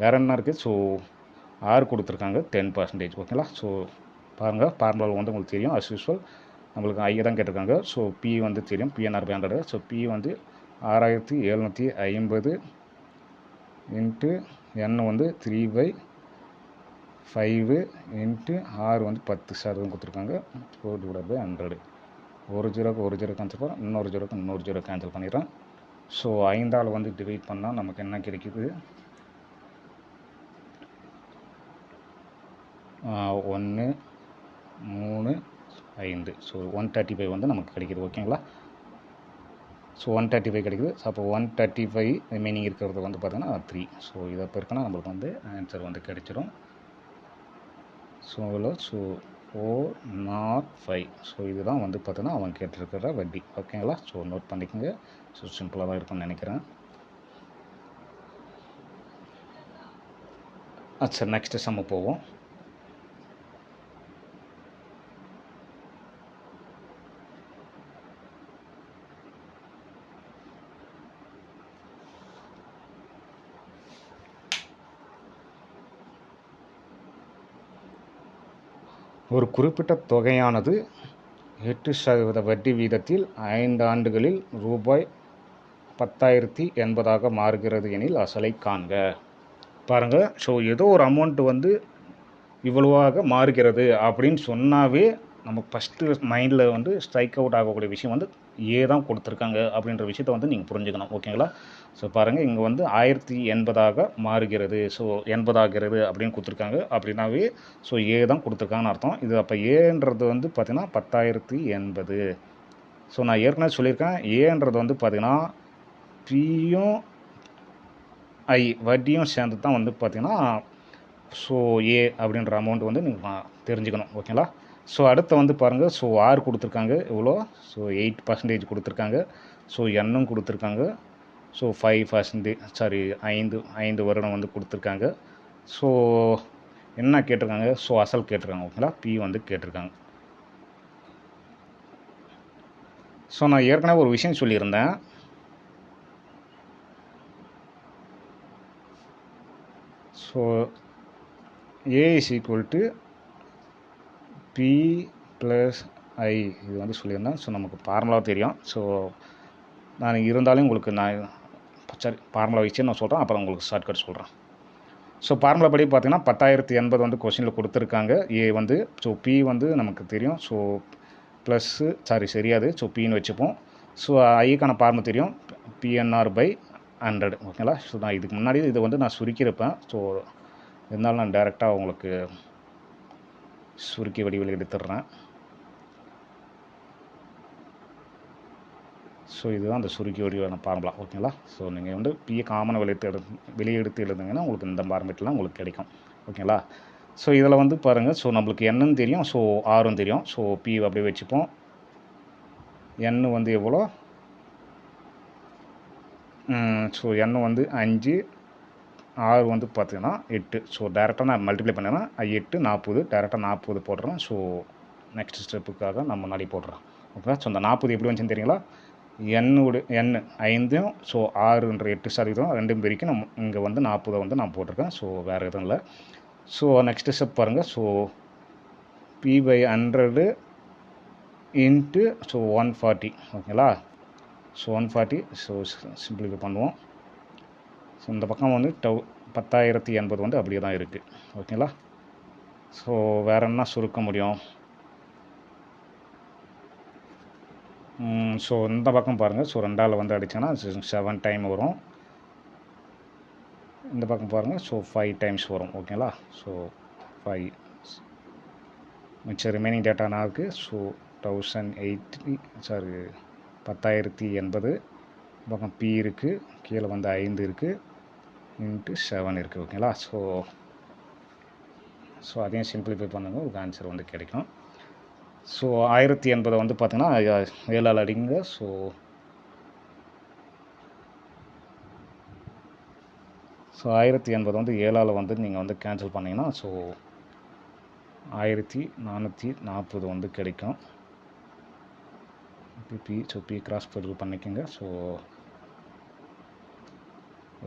வேறு என்ன இருக்குது, ஸோ ஆர் கொடுத்துருக்காங்க 10%. ஓகேங்களா. ஸோ பாருங்கள் ஃபார்முலா வந்து உங்களுக்கு தெரியும் அஸ் யூஸ்வல். நம்மளுக்கு ஐ தான் கேட்டிருக்காங்க. ஸோ பி வந்து தெரியும், PNR/100. ஸோ பி வந்து 6750 இன்ட்டு என் வந்து 3/5 இன்ட்டு ஆர் வந்து 10% கொடுத்துருக்காங்க. 4/100. ஒரு ஜீரோக்கு ஒரு ஜீரோ கேன்சல் பண்ண, இன்னொரு ஜீரோக்கு இன்னொரு ஜீரோ கேன்சல் பண்ணிடுறேன். ஸோ 5ஆல் வந்து டிவைட் பண்ணால் நமக்கு என்ன கிடைக்குது, 1 3 5. ஸோ 135 வந்து நமக்கு கிடைக்கிது. ஓகேங்களா. ஸோ 135 கிடைக்குது. ஸோ அப்போ 135 ரிமைனிங் இருக்கிறது வந்து பார்த்தீங்கன்னா 3. ஸோ இதை பெருக்கினா நம்மளுக்கு வந்து ஆன்சர் வந்து கிடைச்சிடும். So so 405. ஸோ இதுதான் வந்து பார்த்தீங்கன்னா அவன் கேட்டிருக்கிற வட்டி. ஓகேங்களா. ஸோ நோட் பண்ணிக்கோங்க. ஸோ சிம்பிளாக தான் இருக்கும்னு நினைக்கிறேன். சரி, நெக்ஸ்ட் சம்மு போவோம். ஒரு குறிப்பிட்ட தொகையானது 8% வட்டி வீதத்தில் 5 ஆண்டுகளில் ரூபாய் 10,080 மாறுகிறது எனில் அசலை காண்க. பாருங்கள். ஸோ ஏதோ ஒரு அமௌண்ட்டு வந்து இவ்வளவாக மாறுகிறது அப்படின்னு சொன்னாவே நமக்கு ஃபஸ்ட்டு மைண்டில் வந்து ஸ்ட்ரைக் அவுட் ஆகக்கூடிய விஷயம் வந்து ஏ தான் கொடுத்துருக்காங்க அப்படின்ற விஷயத்த வந்து நீங்கள் புரிஞ்சுக்கணும். ஓகேங்களா. ஸோ பாருங்கள், இங்கே வந்து 1080 மாறுகிறது, ஸோ 80 ஆகிறது அப்படின்னு கொடுத்துருக்காங்க. அப்படின்னாவே ஸோ ஏ தான் கொடுத்துருக்காங்கன்னு அர்த்தம். இது அப்போ ஏன்றது வந்து பார்த்திங்கன்னா 10,080. ஸோ நான் ஏற்கனவே சொல்லியிருக்கேன், ஏன்றது வந்து பார்த்திங்கன்னா பியும் ஐ வட்டியும் சேர்ந்து தான் வந்து பார்த்திங்கன்னா ஸோ ஏ அப்படின்ற அமௌண்ட் வந்து நீங்கள் தெரிஞ்சுக்கணும். ஓகேங்களா. ஸோ அடுத்து வந்து பாருங்கள், ஸோ ஆர் கொடுத்துருக்காங்க எவ்வளோ, ஸோ 8% கொடுத்துருக்காங்க. ஸோ என்னும் கொடுத்துருக்காங்க. ஸோ 5%, சாரி 5 வருடம் வந்து கொடுத்துருக்காங்க. ஸோ என்ன கேட்டிருக்காங்க, ஸோ அசல் கேட்டிருக்காங்க. ஓகேங்களா. பி வந்து கேட்டிருக்காங்க. ஸோ நான் ஏற்கனவே ஒரு விஷயம் சொல்லியிருந்தேன். So A is equal to B plus I இது வந்து சொல்லியிருந்தேன். ஸோ நமக்கு ஃபார்முலா தெரியும். ஸோ நான் இருந்தாலும் உங்களுக்கு நான் சரி ஃபார்முலா வச்சு நான் சொல்கிறேன், அப்புறம் உங்களுக்கு ஷார்ட்கட் சொல்கிறேன். ஸோ ஃபார்முலா படி பார்த்தீங்கன்னா 10,080 வந்து கொஸ்டினில் கொடுத்துருக்காங்க. ஏ வந்து ஸோ பி வந்து நமக்கு தெரியும். ஸோ ப்ளஸ்ஸு சரியாது. ஸோ பின்னு வச்சுப்போம். ஸோ ஐக்கான ஃபார்முலா தெரியும், PNR/100. ஓகேங்களா. ஸோ நான் இதுக்கு முன்னாடி இதை வந்து நான் சுருக்கியிருப்பேன். ஸோ இருந்தாலும் நான் டைரெக்டாக உங்களுக்கு சுருக்கி வடிவில் எடுத்துடுறேன். ஸோ இதுதான் அந்த சுருக்கி வடிவான ஃபார்முலா. ஓகேங்களா. ஸோ நீங்கள் வந்து பிஏ காமனை வெளியே எடுத்து எழுதுங்கன்னா உங்களுக்கு இந்த ஃபார்மேட்லாம் உங்களுக்கு கிடைக்கும். ஓகேங்களா. ஸோ இதில் வந்து பாருங்கள், ஸோ நம்மளுக்கு என்னன்னு தெரியும், ஸோ ஆரும் தெரியும். ஸோ பி அப்படியே வச்சுப்போம். என் வந்து எவ்வளோ, ஸோ என் வந்து 5, ஆர் வந்து பார்த்தீங்கன்னா 8. ஸோ டேரெக்டாக நான் மல்டிப்ளை பண்ணேன்னா 8 40, டேரெக்டாக 40 போடுறேன். ஸோ நெக்ஸ்ட் ஸ்டெப்புக்காக நான் முன்னாடி போடுறேன். ஓகே. ஸோ அந்த 40 எப்படி வந்துச்சுன்னு தெரியுங்களா, என் 5, ஸோ 6ன்ற 8% ரெண்டும் பிரிக்கும். நம்ம இங்கே வந்து 40 வந்து நான் போட்டிருக்கேன். ஸோ வேறு எதுவும் இல்லை. ஸோ நெக்ஸ்ட் ஸ்டெப் பாருங்கள். So P/100 into so 140. ஓகேங்களா. ஸோ 140. ஸோ சிம்பிளிஃபை பண்ணுவோம். ஸோ இந்த பக்கம் வந்து 10,080 வந்து அப்படியே தான் இருக்குது. ஓகேங்களா. ஸோ வேறு என்ன சுருக்க முடியும், ஸோ இந்த பக்கம் பாருங்கள். ஸோ 2ஆல் வந்து அடித்தோன்னா 7 டைம் வரும். இந்த பக்கம் பாருங்கள். ஸோ 5 டைம்ஸ் வரும். ஓகேங்களா. ஸோ 5 மிச்சம் ரிமைனிங் டேட்டா என்ன இருக்குது? ஸோ 1080 சாரி 10,080 பக்கம் பி இருக்குது, கீழே வந்து 5 இருக்குது, இன்ட்டு 7 இருக்குது. ஓகேங்களா? ஸோ அதையும் சிம்பிளிஃபை பண்ணுங்க, உங்களுக்கு ஆன்சர் வந்து கிடைக்கும். ஸோ 1080 வந்து பார்த்தீங்கன்னா 7ஆல் அடிங்க. ஸோ 1080 வந்து 7ஆல் வந்து நீங்கள் வந்து கேன்சல் பண்ணிங்கன்னா ஸோ 1440 வந்து கிடைக்கும். பி கிராஸ் பெருல் பண்ணிக்கோங்க. ஸோ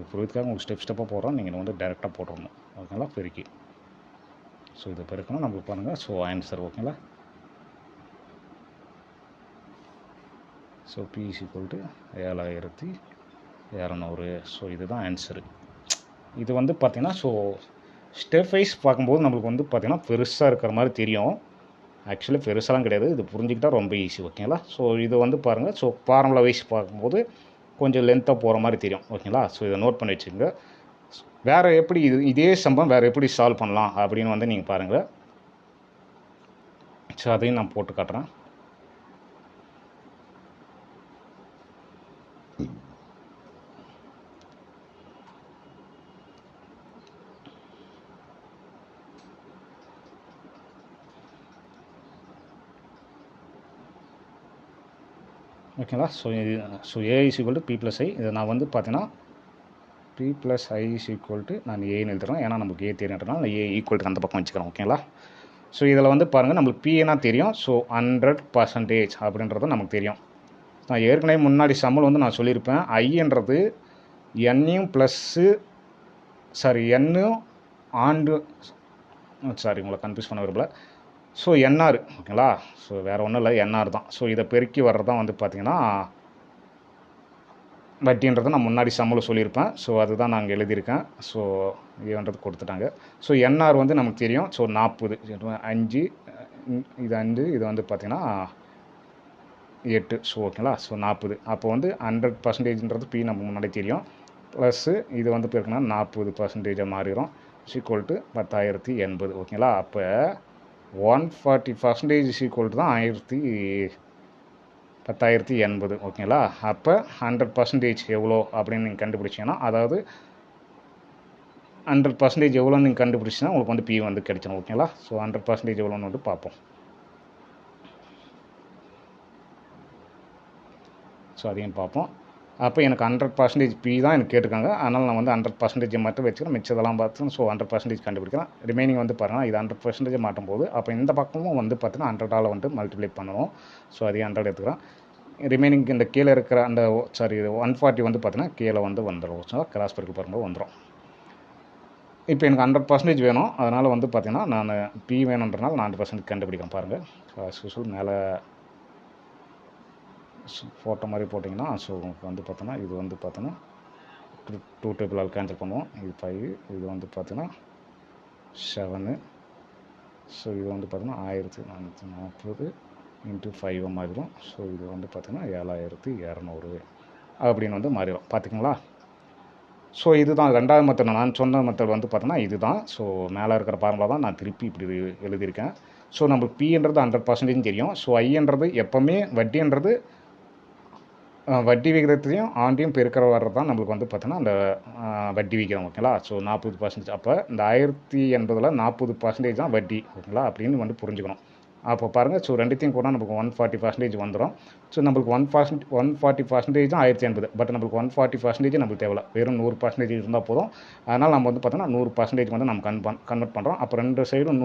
புரியுதுக்காக உங்களுக்கு ஸ்டெப்பாக போடுறோம், நீங்கள் வந்து டைரெக்டாக போட்டுடணும். ஓகேங்களா? பெருக்கி ஸோ இதை பெருக்கணும் நம்மளுக்கு பாருங்கள். ஸோ ஆன்சர் ஓகேங்களா? So P is equal to 7200. So இதுதான் ஆன்சரு. இது வந்து பார்த்திங்கன்னா ஸோ ஸ்டெப் வைஸ் பார்க்கும்போது நம்மளுக்கு வந்து பார்த்திங்கன்னா பெருசாக இருக்கிற மாதிரி தெரியும். ஆக்சுவலி பெருசாலாம் கிடையாது, இது புரிஞ்சுக்கிட்டால் ரொம்ப ஈஸி. ஓகேங்களா? ஸோ இது வந்து பாருங்கள், ஸோ ஃபார்முலா வைஸ் பார்க்கும்போது கொஞ்சம் லென்த்தாக போகிற மாதிரி தெரியும். ஓகேங்களா? ஸோ இதை நோட் பண்ணி வச்சுக்கோங்க. வேறு எப்படி இதே சம்பவம் வேறு எப்படி சால்வ் பண்ணலாம் அப்படின்னு வந்து நீங்கள் பாருங்கள். ஸோ அதையும் நான் போட்டு காட்டுறேன். ஓகேங்களா? So A is equal to B plus I. இதை நான் வந்து பார்த்தீங்கன்னா B plus I is equal to நான் ஏன்னு எழுதுறேன். ஏன்னா நமக்கு ஏ தெரியுன்றதுனால நான் ஏ ஈக்குவல் டு அந்த பக்கம் வச்சுக்கிறேன். ஓகேங்களா? ஸோ இதில் வந்து பாருங்கள், நம்மளுக்கு பிஏனா தெரியும். ஸோ 100% அப்படின்றது நமக்கு தெரியும். நான் ஏற்கனவே முன்னாடி சம்மல் வந்து நான் சொல்லியிருப்பேன், ஐன்றது என்னையும் ப்ளஸ்ஸு என்னும் ஆண்டு உங்களை கன்ஃபியூஸ் பண்ண விரும்பல. So NR. ஓகேங்களா? ஸோ வேறு ஒன்றும் இல்லை, என்ஆர் தான். ஸோ இதை பெருக்கி வர்றது தான் வந்து பார்த்திங்கன்னா வட்டின்றதை நான் முன்னாடி சம்மில் சொல்லியிருப்பேன். ஸோ அதுதான் நாங்கள் எழுதியிருக்கேன். ஸோ ஏன்றது கொடுத்துட்டாங்க. ஸோ என்ஆர் வந்து நமக்கு தெரியும். ஸோ 40, 5, இது 5, இது வந்து பார்த்திங்கன்னா 8. ஸோ ஓகேங்களா? ஸோ 40. அப்போ வந்து 100%ன்றது பி நமக்கு முன்னாடி தெரியும். ப்ளஸ்ஸு இது வந்து பெருக்குன்னா 40% மாறிடும். Equal to 10,080. ஓகேங்களா? அப்போ 140% ஈக்குவல் டு தான் 10,080. ஓகேங்களா? அப்போ 100% எவ்வளோ அப்படின்னு நீங்கள் கண்டுபிடிச்சிங்கன்னா, அதாவது 100% எவ்வளோன்னு நீங்கள் கண்டுபிடிச்சிங்கன்னா உங்களுக்கு வந்து பி வந்து கிடைச்சிடும். ஓகேங்களா? ஸோ 100% எவ்வளோன்னு வந்து பார்ப்போம். ஸோ அதையும் பார்ப்போம். அப்போ எனக்கு 100% பி தான் எனக்கு கேட்டிருக்காங்க. அதனால் நான் வந்து 100% மட்டும் வச்சுக்கிறேன். மிச்சதெல்லாம் பார்த்து ஸோ 100% கண்டுபிடிக்கிறேன். ரிமைனிங் வந்து பாருங்கள், இது 100% மாட்டும் போது அப்போ இந்த பக்கமும் வந்து பார்த்தீங்கன்னா 100ஆல் வந்து மல்டிப்ளை பண்ணணும். ஸோ அதையும் 100 எடுத்துக்கிறேன். ரிமைனிங் இந்த கீழே இருக்கிற அந்த 140 வந்து பார்த்தீங்கன்னா கீழே வந்து வந்துடும். ஸோ கிராஸ் பெருக்கல் வரும்போது வந்துடும். இப்போ எனக்கு 100% வேணும். அதனால் வந்து பார்த்தீங்கன்னா நான் பி வேணுன்றனால நான் 100% கண்டுபிடிக்கிறேன். பாருங்கள், ஸோ மேலே ஃபோட்டோ மாதிரி போட்டிங்கன்னா ஸோ உங்களுக்கு வந்து பார்த்தோன்னா இது வந்து பார்த்தோன்னா 2 டேபிளால் கேன்சல் பண்ணுவோம். இது 5, இது வந்து பார்த்தீங்கன்னா 7. ஸோ இது வந்து பார்த்தீங்கன்னா 1440 இன்ட்டு 5 மாறிடும். ஸோ இது வந்து பார்த்தீங்கன்னா 7200 அப்படின்னு வந்து மாறிடும். பார்த்துக்கிங்களா? ஸோ இதுதான் ரெண்டாவது மெத்தட். நான் சொன்ன மெத்தட் வந்து பார்த்தோன்னா இதுதான். ஸோ மேலே இருக்கிற ஃபார்முலா தான் நான் திருப்பி இப்படி எழுதியிருக்கேன். ஸோ நம்மளுக்கு பின்றது 100% தெரியும். ஸோ ஐன்றது எப்போவுமே வட்டின்றது வட்டி விகிதத்தையும் ஆண்டையும் பெருக்கிற வர்றது தான் நம்மளுக்கு வந்து பார்த்தோன்னா அந்த வட்டி விகிதம். ஓகேங்களா? ஸோ 40%. அப்போ இந்த 1080 40% தான் வட்டி. ஓகேங்களா? அப்படின்னு வந்து புரிஞ்சுக்கணும். அப்போ பாருங்கள், ஸோ ரெண்டுத்தையும் கூட நமக்கு 140% வந்துடும். ஸோ நம்மளுக்கு 140% தான் 1080. பட் நம்மளுக்கு 140% நம்மளுக்கு தேவை, வெறும் 100% இருந்தால் போதும். அதனால் நம்ம வந்து பார்த்தோன்னா 100% வந்து நம்ம கன்வெர்ட் பண்ணுறோம். அப்போ ரெண்டு சைடும்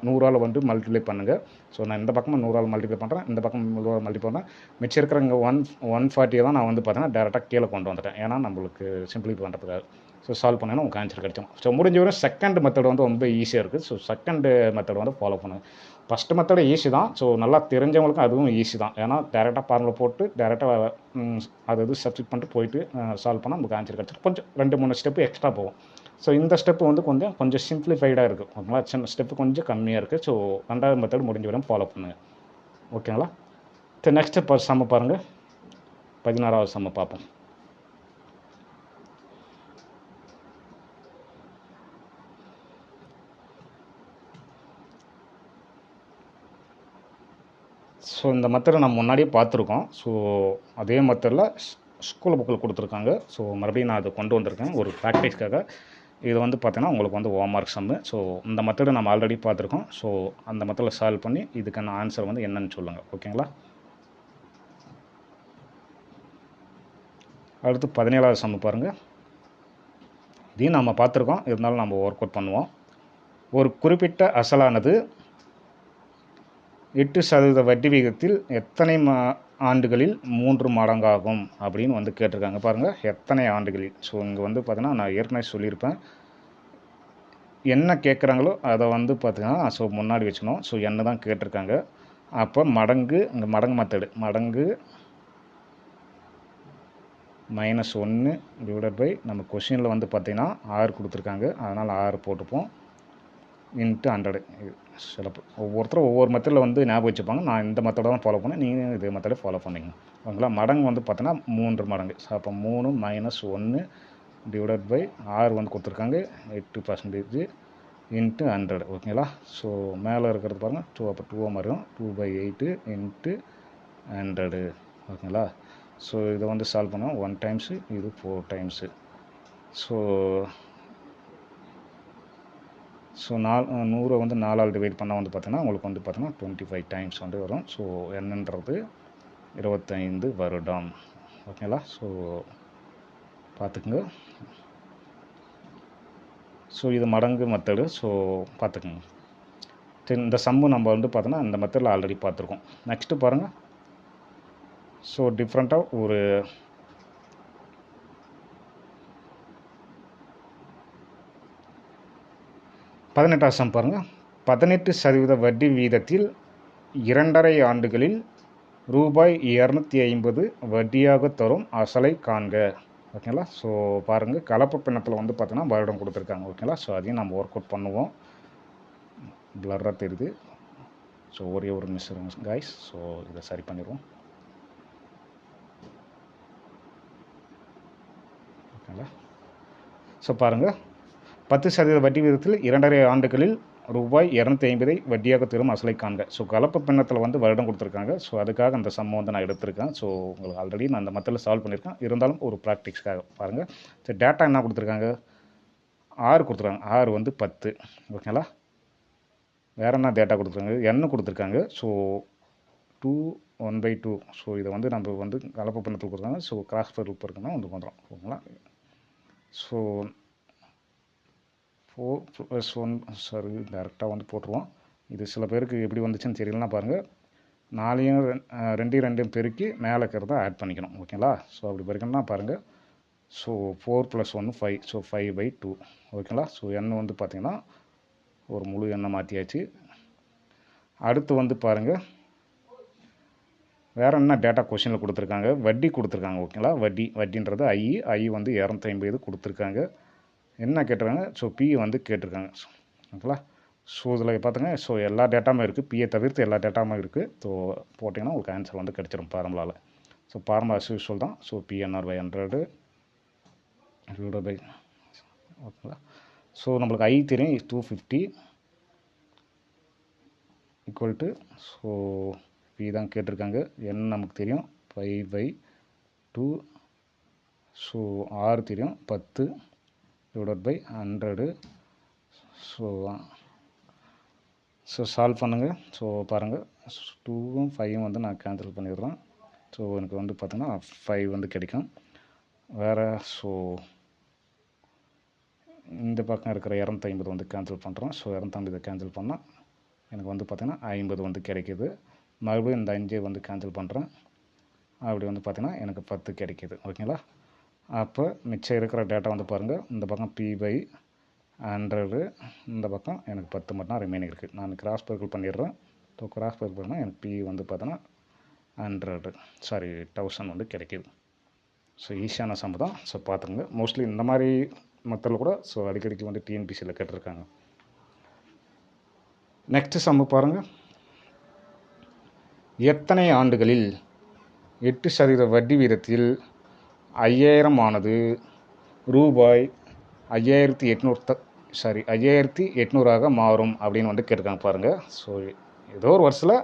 100ஆல் வந்து மல்டிப்ளை பண்ணுங்கள். ஸோ நான் இந்த பக்கமும் 100ஆல் மல்டிப்ளை பண்ணுறேன், இந்த பக்கம் 100ஆல் மல்டிப்ளை பண்ணுறேன். மிச்சம் இருக்கிற இங்கே 140 தான் நான் வந்து பார்த்தோன்னா டேரெக்டாக கீழே கொண்டு வந்துட்டேன். ஏன்னா நம்மளுக்கு சிம்பிளிஃபை பண்ணுறதுக்காக. ஸோ சால்வ் பண்ணாலும் உங்களுக்கு ஆன்சர் கிடைக்கும். ஸோ முடிஞ்ச வரை செகண்ட் மெத்தட் வந்து ரொம்ப ஈஸியாக இருக்குது. ஸோ செகண்ட் மெத்தட் வந்து ஃபாலோ பண்ணுங்கள். ஃபஸ்ட்டு மெத்தட் ஈஸி தான். ஸோ நல்லா தெரிஞ்சவங்களுக்கும் அதுவும் ஈஸி தான். ஏன்னா டேரெக்டாக ஃபார்முலா போட்டு டேரெக்டாக அது சப்ஸ்டிட் பண்ணிட்டு போயிட்டு சால்வ் பண்ணால் நமக்கு ஆன்சர் கிடச்சிடும். கொஞ்சம் 2-3 ஸ்டெப்பு எக்ஸ்ட்ரா போகும். ஸோ இந்த ஸ்டெப்பு வந்து கொஞ்சம் சிம்பிளிஃபைடாக இருக்குது. ஓகேங்களா? சின்ன ஸ்டெப்பு கொஞ்சம் கம்மியாக இருக்குது. ஸோ ரெண்டாவது மெத்தட் முடிஞ்ச வரையும் ஃபாலோ பண்ணுங்கள். ஓகேங்களா? சரி, நெக்ஸ்ட்டு சம்ம பாருங்கள். 16வது சம்ம பார்ப்போம். ஸோ இந்த மெத்தடை நம்ம முன்னாடியே பார்த்துருக்கோம். ஸோ அதே மெத்தடில் ஸ்கூல் புக்கில் கொடுத்துருக்காங்க. ஸோ மறுபடியும் நான் அதை கொண்டு வந்திருக்கேன் ஒரு ப்ராக்டிஸ்க்காக. இது வந்து பார்த்தீங்கன்னா உங்களுக்கு வந்து ஹோம்ஒர்க் சம்மு. ஸோ இந்த மெத்தடை நம்ம ஆல்ரெடி பார்த்துருக்கோம். ஸோ அந்த மெத்தடில் சால்வ் பண்ணி இதுக்கான ஆன்சர் வந்து என்னன்னு சொல்லுங்கள். ஓகேங்களா? அடுத்து 17வது சம்மு பாருங்கள். இதையும் நம்ம பார்த்துருக்கோம், இருந்தாலும் நம்ம ஒர்க் அவுட் பண்ணுவோம். ஒரு குறிப்பிட்ட அசலானது 8% வட்டி விகிதத்தில் எத்தனை ஆண்டுகளில் 3 மடங்காகும் அப்படின்னு வந்து கேட்டிருக்காங்க. பாருங்கள், எத்தனை ஆண்டுகளில். ஸோ இங்கே வந்து பார்த்தீங்கன்னா நான் ஏற்கனவே சொல்லியிருப்பேன், என்ன கேட்குறாங்களோ அதை வந்து பார்த்தீங்கன்னா ஸோ முன்னாடி வச்சுக்கணும். ஸோ என்ன தான் கேட்டிருக்காங்க. அப்போ மடங்கு, இங்கே மடங்கு மெத்தடு, மடங்கு -1 டிவைடட் பை நம்ம கொஷினில் வந்து பார்த்திங்கன்னா 6 கொடுத்துருக்காங்க, அதனால் 6 போட்டுப்போம், இன்ட்டு 100. சிலப்பு ஒவ்வொருத்தரும் ஒவ்வொரு மெத்தடில் வந்து ஞாபகம் வச்சுப்பாங்க. நான் இந்த மெத்தடை தான் ஃபாலோ பண்ணேன், நீங்கள் இதே மெத்தடை ஃபாலோ பண்ணிங்க. ஓகேங்களா? மடங்கு வந்து பார்த்தீங்கன்னா 3 மடங்கு. ஸோ அப்போ 3 - 1 டிவைடட் பை 6 வந்து கொடுத்துருக்காங்க, 8% இன்ட்டு 100. ஓகேங்களா? ஸோ மேலே இருக்கிறது பாருங்கள் 2, அப்போ 2 வரும், 2/8 இன்ட்டு 100. ஓகேங்களா? ஸோ இதை வந்து சால்வ் பண்ணோம். 1 டைம்ஸு, இது 4 டைம்ஸு. ஸோ 100 வந்து 4ஆல் டிவைட் பண்ணால் வந்து பார்த்தீங்கன்னா உங்களுக்கு வந்து பார்த்தீங்கன்னா 25 டைம்ஸ் வந்து வரும். ஸோ என்னன்றது 25 வருடம். ஓகேங்களா? ஸோ பார்த்துக்குங்க. ஸோ இது மடங்கு மெத்தடு. ஸோ பார்த்துக்குங்க. சரி, இந்த சம்மு நம்ம வந்து பார்த்தோன்னா இந்த மெத்தடில் ஆல்ரெடி பார்த்துருக்கோம். நெக்ஸ்ட்டு பாருங்கள். ஸோ டிஃப்ரெண்ட்டாக ஒரு 18வது சம் பாருங்கள். 18% வட்டி வீதத்தில் 2½ ஆண்டுகளில் ரூபாய் 250 வட்டியாக தரும் அசலை காண்க. ஓகேங்களா? ஸோ பாருங்கள், கலப்பு பின்னத்தில் வந்து பார்த்தீங்கன்னா வருடம் கொடுத்துருக்காங்க. ஓகேங்களா? ஸோ அதையும் நம்ம ஒர்க் அவுட் பண்ணுவோம். பிளர்ராக தெரியுது. ஸோ ஒரே ஒரு மிஸ் கைஸ். ஸோ இதை சரி பண்ணிடுவோம். ஓகேங்களா? ஸோ பாருங்கள், 10% வட்டி விகிதத்தில் 2½ ஆண்டுகளில் ரூபாய் 250 வட்டியாக தரும் அசலை காண்க. ஸோ கலப்பு பின்னத்தில் வந்து வருடம் கொடுத்துருக்காங்க. ஸோ அதுக்காக அந்த சம்மை வந்து நான் எடுத்திருக்கேன். ஸோ உங்களுக்கு ஆல்ரெடி நான் அந்த மெத்தடில் சால்வ் பண்ணியிருக்கேன், இருந்தாலும் ஒரு ப்ராக்டிக்ஸ்க்காக பாருங்கள். ஸோ டேட்டா என்ன கொடுத்துருக்காங்க, 6 கொடுத்துருக்காங்க. 6 வந்து 10. ஓகேங்களா? வேறு என்ன டேட்டா கொடுத்துருக்காங்க, n கொடுத்துருக்காங்க. ஸோ 2 1/2. ஸோ இதை வந்து நம்ம வந்து கலப்பு பின்னத்தில் கொடுத்துருக்காங்க. ஸோ கிராஸ் ப்ராடக்ட் இருக்குன்னா வந்து வந்துடும். ஓகேங்களா? ஸோ 4+1 சாரி டேரெக்டாக வந்து போட்டுருவோம். இது சில பேருக்கு எப்படி வந்துச்சுன்னு தெரியலனா பாருங்கள், 4யும் 2 பெருக்கி மேலே இருக்கிறத ஆட் பண்ணிக்கணும். ஓகேங்களா? ஸோ அப்படி பெருக்கணும்னா பாருங்கள். ஸோ 4+1 5. ஸோ 5/2. ஓகேங்களா? ஸோ எண்ணெய் வந்து பார்த்திங்கன்னா ஒரு முழு எண்ணெய் மாற்றியாச்சு. அடுத்து வந்து பாருங்கள், வேறு என்ன டேட்டா கொஷினில் கொடுத்துருக்காங்க, வட்டி கொடுத்துருக்காங்க. ஓகேங்களா? வட்டின்றது ஐ வந்து 250 கொடுத்துருக்காங்க. என்ன கேட்டிருக்காங்க, ஸோ பி வந்து கேட்டிருக்காங்க. ஓகேங்களா? ஸோ இதில் பார்த்துங்க, ஸோ எல்லா டேட்டாவும் இருக்குது, பியை தவிர்த்து எல்லா டேட்டாவும் இருக்குது. ஸோ போட்டிங்கன்னா உங்களுக்கு ஆன்சர் வந்து கிடச்சிரும் ஃபார்முலாவில். ஸோ ஃபார்முலா as usual தான். So PNR/100 divided by. ஓகேங்களா? ஸோ நம்மளுக்கு ஐ தெரியும், 250 ஈக்குவல் டு, ஸோ பி தான் கேட்டிருக்காங்க. n நமக்கு தெரியும் 5/2. ஸோ ஆர் தெரியும் 10 டிவைடட் பை 100. ஸோ சால்வ் பண்ணுங்கள். ஸோ பாருங்கள், 2ம் 5ம் வந்து நான் கேன்சல் பண்ணிடுறேன். ஸோ எனக்கு வந்து பார்த்தீங்கன்னா 5 வந்து கிடைக்கும். வேறு ஸோ இந்த பக்கம் இருக்கிற 250 வந்து கேன்சல் பண்ணுறோம். ஸோ 250 கேன்சல் பண்ணால் எனக்கு வந்து பார்த்திங்கன்னா 50 வந்து கிடைக்கிது. மறுபடியும் இந்த 5 வந்து கேன்சல் பண்ணுறேன். அப்படி வந்து பார்த்திங்கன்னா எனக்கு 10 கிடைக்கிது. ஓகேங்களா? அப்போ மிச்சம் இருக்கிற டேட்டா வந்து பாருங்கள், இந்த பக்கம் P/100, இந்த பக்கம் எனக்கு 10 மட்டும் ரிமைனிங் இருக்குது. நான் கிராஸ் பெருக்கல் பண்ணிடுறேன். ஸோ கிராஸ் பெருக்கல் பண்ணால் எனக்கு P வந்து பார்த்தோன்னா 1000 வந்து கிடைக்கிது. ஸோ ஈஸியான சம் தான். ஸோ பார்த்துங்க, மோஸ்ட்லி இந்த மாதிரி மெத்தடில் கூட ஸோ அடிக்கடிக்கு வந்து டிஎன்பிசியில் கேட்டிருக்காங்க. நெக்ஸ்ட்டு சம்மு பாருங்கள். எத்தனை ஆண்டுகளில் 8% வட்டி வீதத்தில் 5000 ஆனது ரூபாய் 5800 5800ஆக மாறும் அப்படின்னு வந்து கேட்டிருக்காங்க பாருங்கள். ஸோ ஏதோ ஒரு வருஷத்தில்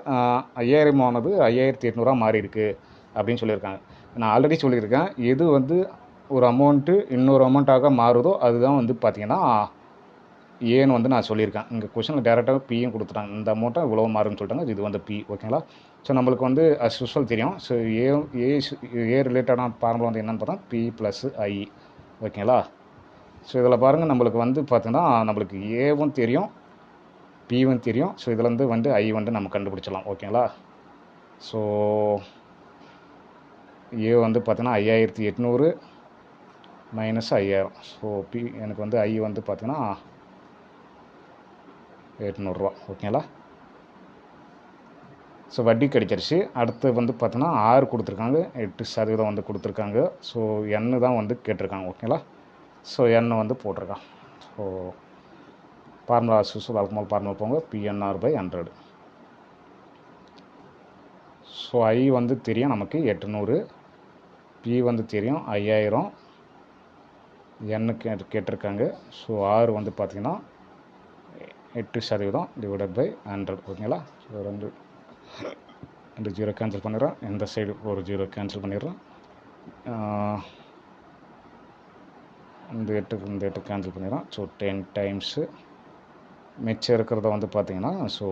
5000 ஆனது 5800 மாறி இருக்குது அப்படின்னு சொல்லியிருக்காங்க. நான் ஆல்ரெடி சொல்லியிருக்கேன், எது வந்து ஒரு அமௌண்ட்டு இன்னொரு அமௌண்ட்டாக மாறுதோ அதுதான் வந்து பார்த்திங்கன்னா ஏன்னு வந்து நான் சொல்லியிருக்கேன். இங்கே கொஷனில் டேரெக்டாக பியும் கொடுத்துட்டாங்க. இந்த அமௌண்ட்டாக இவ்வளோ மாறுன்னு சொல்லிட்டாங்க, இது வந்து பி. ஓகேங்களா? ஸோ நம்மளுக்கு வந்து அஸ் யூஸ்வல் தெரியும். ஸோ ஏ ரிலேட்டடான ஃபார்முலா வந்து என்னென்னு பார்த்தா பி ப்ளஸ் ஐ. ஓகேங்களா? ஸோ இதில் பாருங்கள், நம்மளுக்கு வந்து பார்த்தீங்கன்னா நம்மளுக்கு ஏவும் தெரியும், பியும் தெரியும். ஸோ இதுலேருந்து வந்து ஐ வந்து நம்ம கண்டுபிடிச்சிடலாம். ஓகேங்களா? ஸோ ஏ வந்து பார்த்தீங்கன்னா 5800 மைனஸ் 5000. ஸோ பி எனக்கு வந்து ஐ வந்து பார்த்தீங்கன்னா 800 ஓகேங்களா? ஸோ வட்டி கிடைச்சிருச்சு. அடுத்து வந்து பார்த்தீங்கன்னா 6 கொடுத்துருக்காங்க, 8% வந்து கொடுத்துருக்காங்க. ஸோ எண்ணு தான் வந்து கேட்டிருக்காங்க. ஓகேங்களா? ஸோ எண்ணை வந்து போட்டிருக்கான். ஸோ ஃபார்முலா வழக்கமாக ஃபார்முலா போங்க, PNR/100. ஸோ ஐ வந்து தெரியும் நமக்கு 800, பி வந்து தெரியும் 5000, எண்ணு கேட்டிருக்காங்க. ஸோ 6 வந்து பார்த்திங்கன்னா 8% டிவைடட் பை 100. ஓகேங்களா? ஸோ ரெண்டு ஜீரோ கேன்சல் பண்ணிடுறேன், இந்த சைடு ஒரு ஜீரோ கேன்சல் பண்ணிடுறேன், இந்த 8 கேன்சல் பண்ணிடுறேன். ஸோ 10 டைம்ஸு மிச்சம் இருக்கிறத வந்து பார்த்திங்கன்னா ஸோ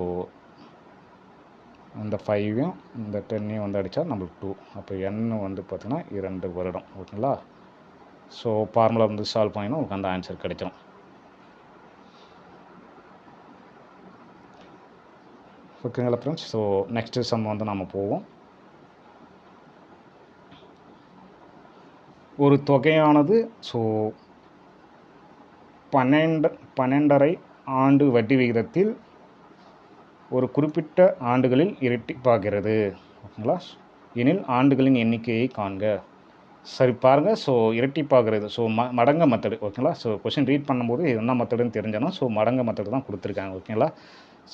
இந்த 5ஐயும் இந்த 10ஐயும் வந்து அடித்தா நம்மளுக்கு 2. அப்போ எண்ணு வந்து பார்த்திங்கன்னா 2 வருடம். ஓகேங்களா? ஸோ ஃபார்முலா வந்து சால்வ் பண்ணிங்கன்னா உங்களுக்கு அந்த ஆன்சர் கிடைச்சிடும். ஓகேங்களா ஃப்ரெண்ட்ஸ்? ஸோ நெக்ஸ்ட்டு சம் வந்து நம்ம போவோம். ஒரு தொகையானது ஸோ 12.5 ஆண்டு வட்டி விகிதத்தில் ஒரு குறிப்பிட்ட ஆண்டுகளில் இரட்டிப்பாகிறது. ஓகேங்களா? எனில் ஆண்டுகளின் எண்ணிக்கையை காண்க. சரி பாருங்கள், ஸோ இரட்டிப்பாகிறது. ஸோ மடங்கு மெத்தடு. ஓகேங்களா? ஸோ கொஷின் ரீட் பண்ணும்போது என்ன மெத்தடுன்னு தெரிஞ்சனா ஸோ மடங்கு மெத்தடு தான் கொடுத்துருக்காங்க. ஓகேங்களா?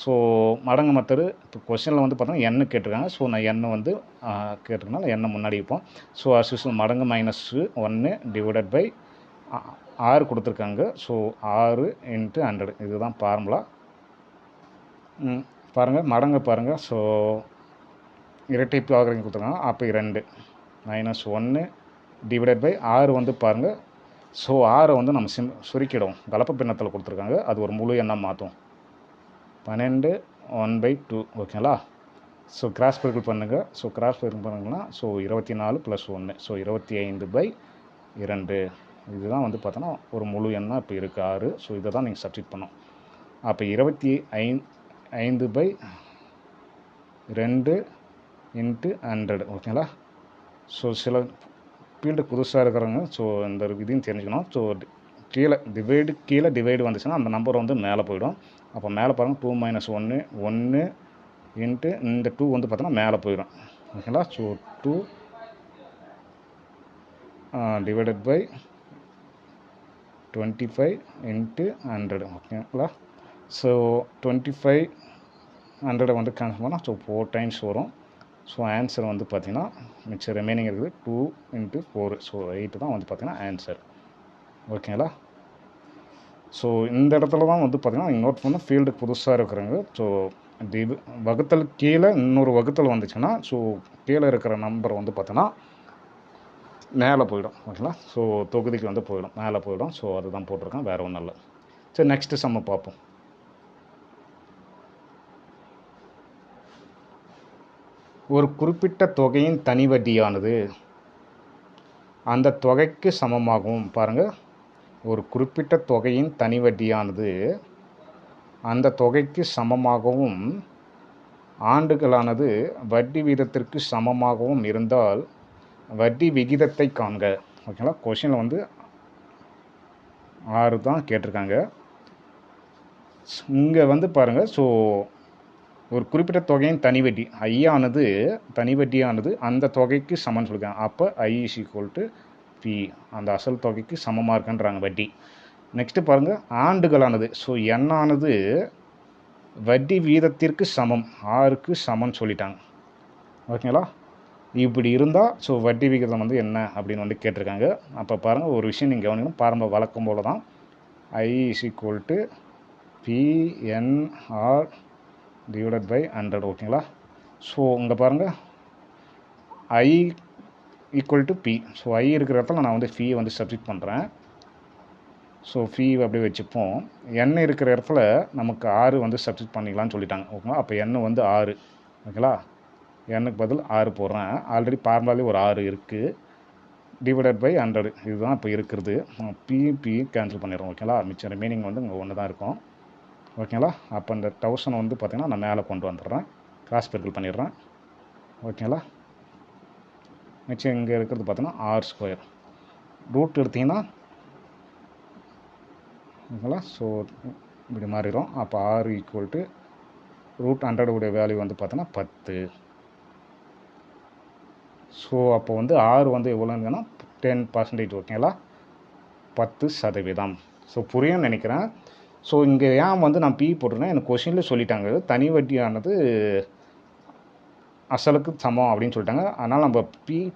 ஸோ மடங்கு மெத்தடு இப்போ கொஷனில் வந்து பார்த்தோன்னா எண்ணு கேட்டிருக்காங்க. ஸோ நான் எண்ணு வந்து கேட்டிருக்கனால எண்ணை முன்னாடி வைப்போம். ஸோ அஸ் மடங்கு -1 டிவைடட் பை 6 கொடுத்துருக்காங்க. ஸோ 6 × 100 இதுதான் ஃபார்முலா. பாருங்கள் மடங்கு பாருங்கள். ஸோ இரட்டிப்பு ஆகிறீங்க கொடுத்துருக்காங்க. அப்போ 2 -1 டிவைடட் பை 6 வந்து பாருங்கள். ஸோ 6 வந்து நம்ம சுருக்கிடும். கலப்பு பின்னத்தில் கொடுத்துருக்காங்க, அது ஒரு முழு எண்ணாக மாற்றும். 12 1/2. ஓகேங்களா? ஸோ கிராஸ் பெருக்கல் பண்ணுங்கள். ஸோ கிராஸ் பெருக்கல் பண்ணுங்கன்னா ஸோ 24 + 1 ஸோ 25/2. இதுதான் வந்து பார்த்தோன்னா ஒரு முழு எண்ணாக இப்போ இருக்குது 6. ஸோ இதை தான் நீங்கள் சப்ஸ்டிட் பண்ணோம். அப்போ 25/2 × 100. ஓகேங்களா? ஸோ சில ஃபீல்டு புதுசாக இருக்கிறவங்க ஸோ இந்த இதையும் தெரிஞ்சுக்கணும். ஸோ கீழே டிவைடு வந்துச்சுன்னா அந்த நம்பர் வந்து மேலே போயிடும். அப்போ மேலே பாருங்கள் 2 - 1 1 × இந்த 2 வந்து பார்த்தோன்னா மேலே போயிடும். ஓகேங்களா? So 2 divided by 25 × 100. ஓகேங்களா? ஸோ 2500 வந்து கேன்சல் பண்ணால் ஸோ 4 டைம்ஸ் வரும். ஸோ ஆன்சர் வந்து பார்த்திங்கன்னா மிச்சம் ரிமைனிங் இருக்குது 2 × 4. ஸோ 8 தான் வந்து பார்த்திங்கன்னா ஆன்சர். ஓகேங்களா? ஸோ இந்த இடத்துல தான் வந்து பார்த்திங்கன்னா நீங்கள் நோட் பண்ண ஃபீல்டுக்கு புதுசாக இருக்கிறவங்க ஸோ வகுத்தல் கீழே இன்னொரு வகுத்தல் வந்துச்சுன்னா ஸோ கீழே இருக்கிற நம்பர் வந்து பார்த்தோன்னா மேலே போயிடும். ஓகேங்களா? ஸோ தொகுதிக்கு வந்து போயிடும், மேலே போயிடும். ஸோ அதுதான் போட்டிருக்கேன், வேறு ஒன்றும் இல்லை. சரி நெக்ஸ்ட்டு சம்ம பார்ப்போம். ஒரு குறிப்பிட்ட தொகையின் தனி வட்டியானது அந்த தொகைக்கு சமமாகவும், பாருங்கள், ஒரு குறிப்பிட்ட தொகையின் தனி வட்டியானது அந்த தொகைக்கு சமமாகவும் ஆண்டுகளானது வட்டி விகிதத்திற்கு சமமாகவும் இருந்தால் வட்டி விகிதத்தை காண்க. ஓகேங்களா? கொஷினில் வந்து 6 தான் கேட்டிருக்காங்க. இங்கே வந்து பாருங்கள், ஸோ ஒரு குறிப்பிட்ட தொகையின் தனி வட்டி ஐயானது தனி வட்டியானது அந்த தொகைக்கு சமம்னு சொல்லியிருக்காங்க. அப்போ I = P, அந்த அசல் தொகைக்கு சமமாக இருக்குன்றாங்க வட்டி. நெக்ஸ்ட்டு பாருங்கள், ஆண்டுகளானது ஸோ எண்ணானது வட்டி வீதத்திற்கு சமம் 6க்கு சமம்னு சொல்லிட்டாங்க. ஓகேங்களா? இப்படி இருந்தால் ஸோ வட்டி விகிதம் வந்து என்ன அப்படின்னு வந்து கேட்டிருக்காங்க. அப்போ பாருங்கள், ஒரு விஷயம் நீங்கள் கவனிக்கணும். பாருங்கள், வழக்கம் போல தான் I = PNR டிவைடட் பை 100 ஓகேங்களா. ஸோ இங்கே பாருங்கள் I equal to B. So I இருக்கிற இடத்துல நான் வந்து ஃபீயை வந்து சப்ஸ்டிட் பண்ணுறேன். ஸோ ஃபீ அப்படியே வச்சுப்போம். எண் இருக்கிற இடத்துல நமக்கு 6 வந்து சப்ஸ்டிட் பண்ணிக்கலாம்னு சொல்லிட்டாங்க ஓகேங்களா. அப்போ எண் வந்து 6 ஓகேங்களா. எண்ணுக்கு பதில் 6 போடுறேன். ஆல்ரெடி ஃபார்முலாலே ஒரு 6 இருக்குது. டிவைடட் பை 100 இதுதான் இப்போ இருக்கிறது. பி கேன்சல் பண்ணிடுறோம் ஓகேங்களா. மிச்சம் ரிமைனிங் வந்து இங்கே ஒன்று தான் இருக்கும் ஓகேங்களா. அப்போ இந்த 1000 வந்து பார்த்திங்கன்னா நான் மேலே கொண்டு வந்துடுறேன், கிராஸ் பெருக்கல் பண்ணிடுறேன் ஓகேங்களா. மிச்சம் இங்கே இருக்கிறது பார்த்தீங்கன்னா r². ரூட் எடுத்திங்கன்னா ஓகேங்களா. ஸோ இப்படி மாறிடும். அப்போ r ஈக்குவல் டு √100 உடைய வேல்யூ வந்து பார்த்தோன்னா 10. ஸோ அப்போ வந்து r வந்து எவ்வளோங்கன்னா 10% ஓகேங்களா, 10%. ஸோ புரியும்னு நினைக்கிறேன். ஸோ இங்கே ஏன் வந்து நான் பி போட்டிருந்தேன், எனக்கு கொஷினில் சொல்லிட்டாங்க தனி வட்டியானது அசலுக்கு சமம் அப்படின்னு சொல்லிட்டாங்க. அதனால் நம்ம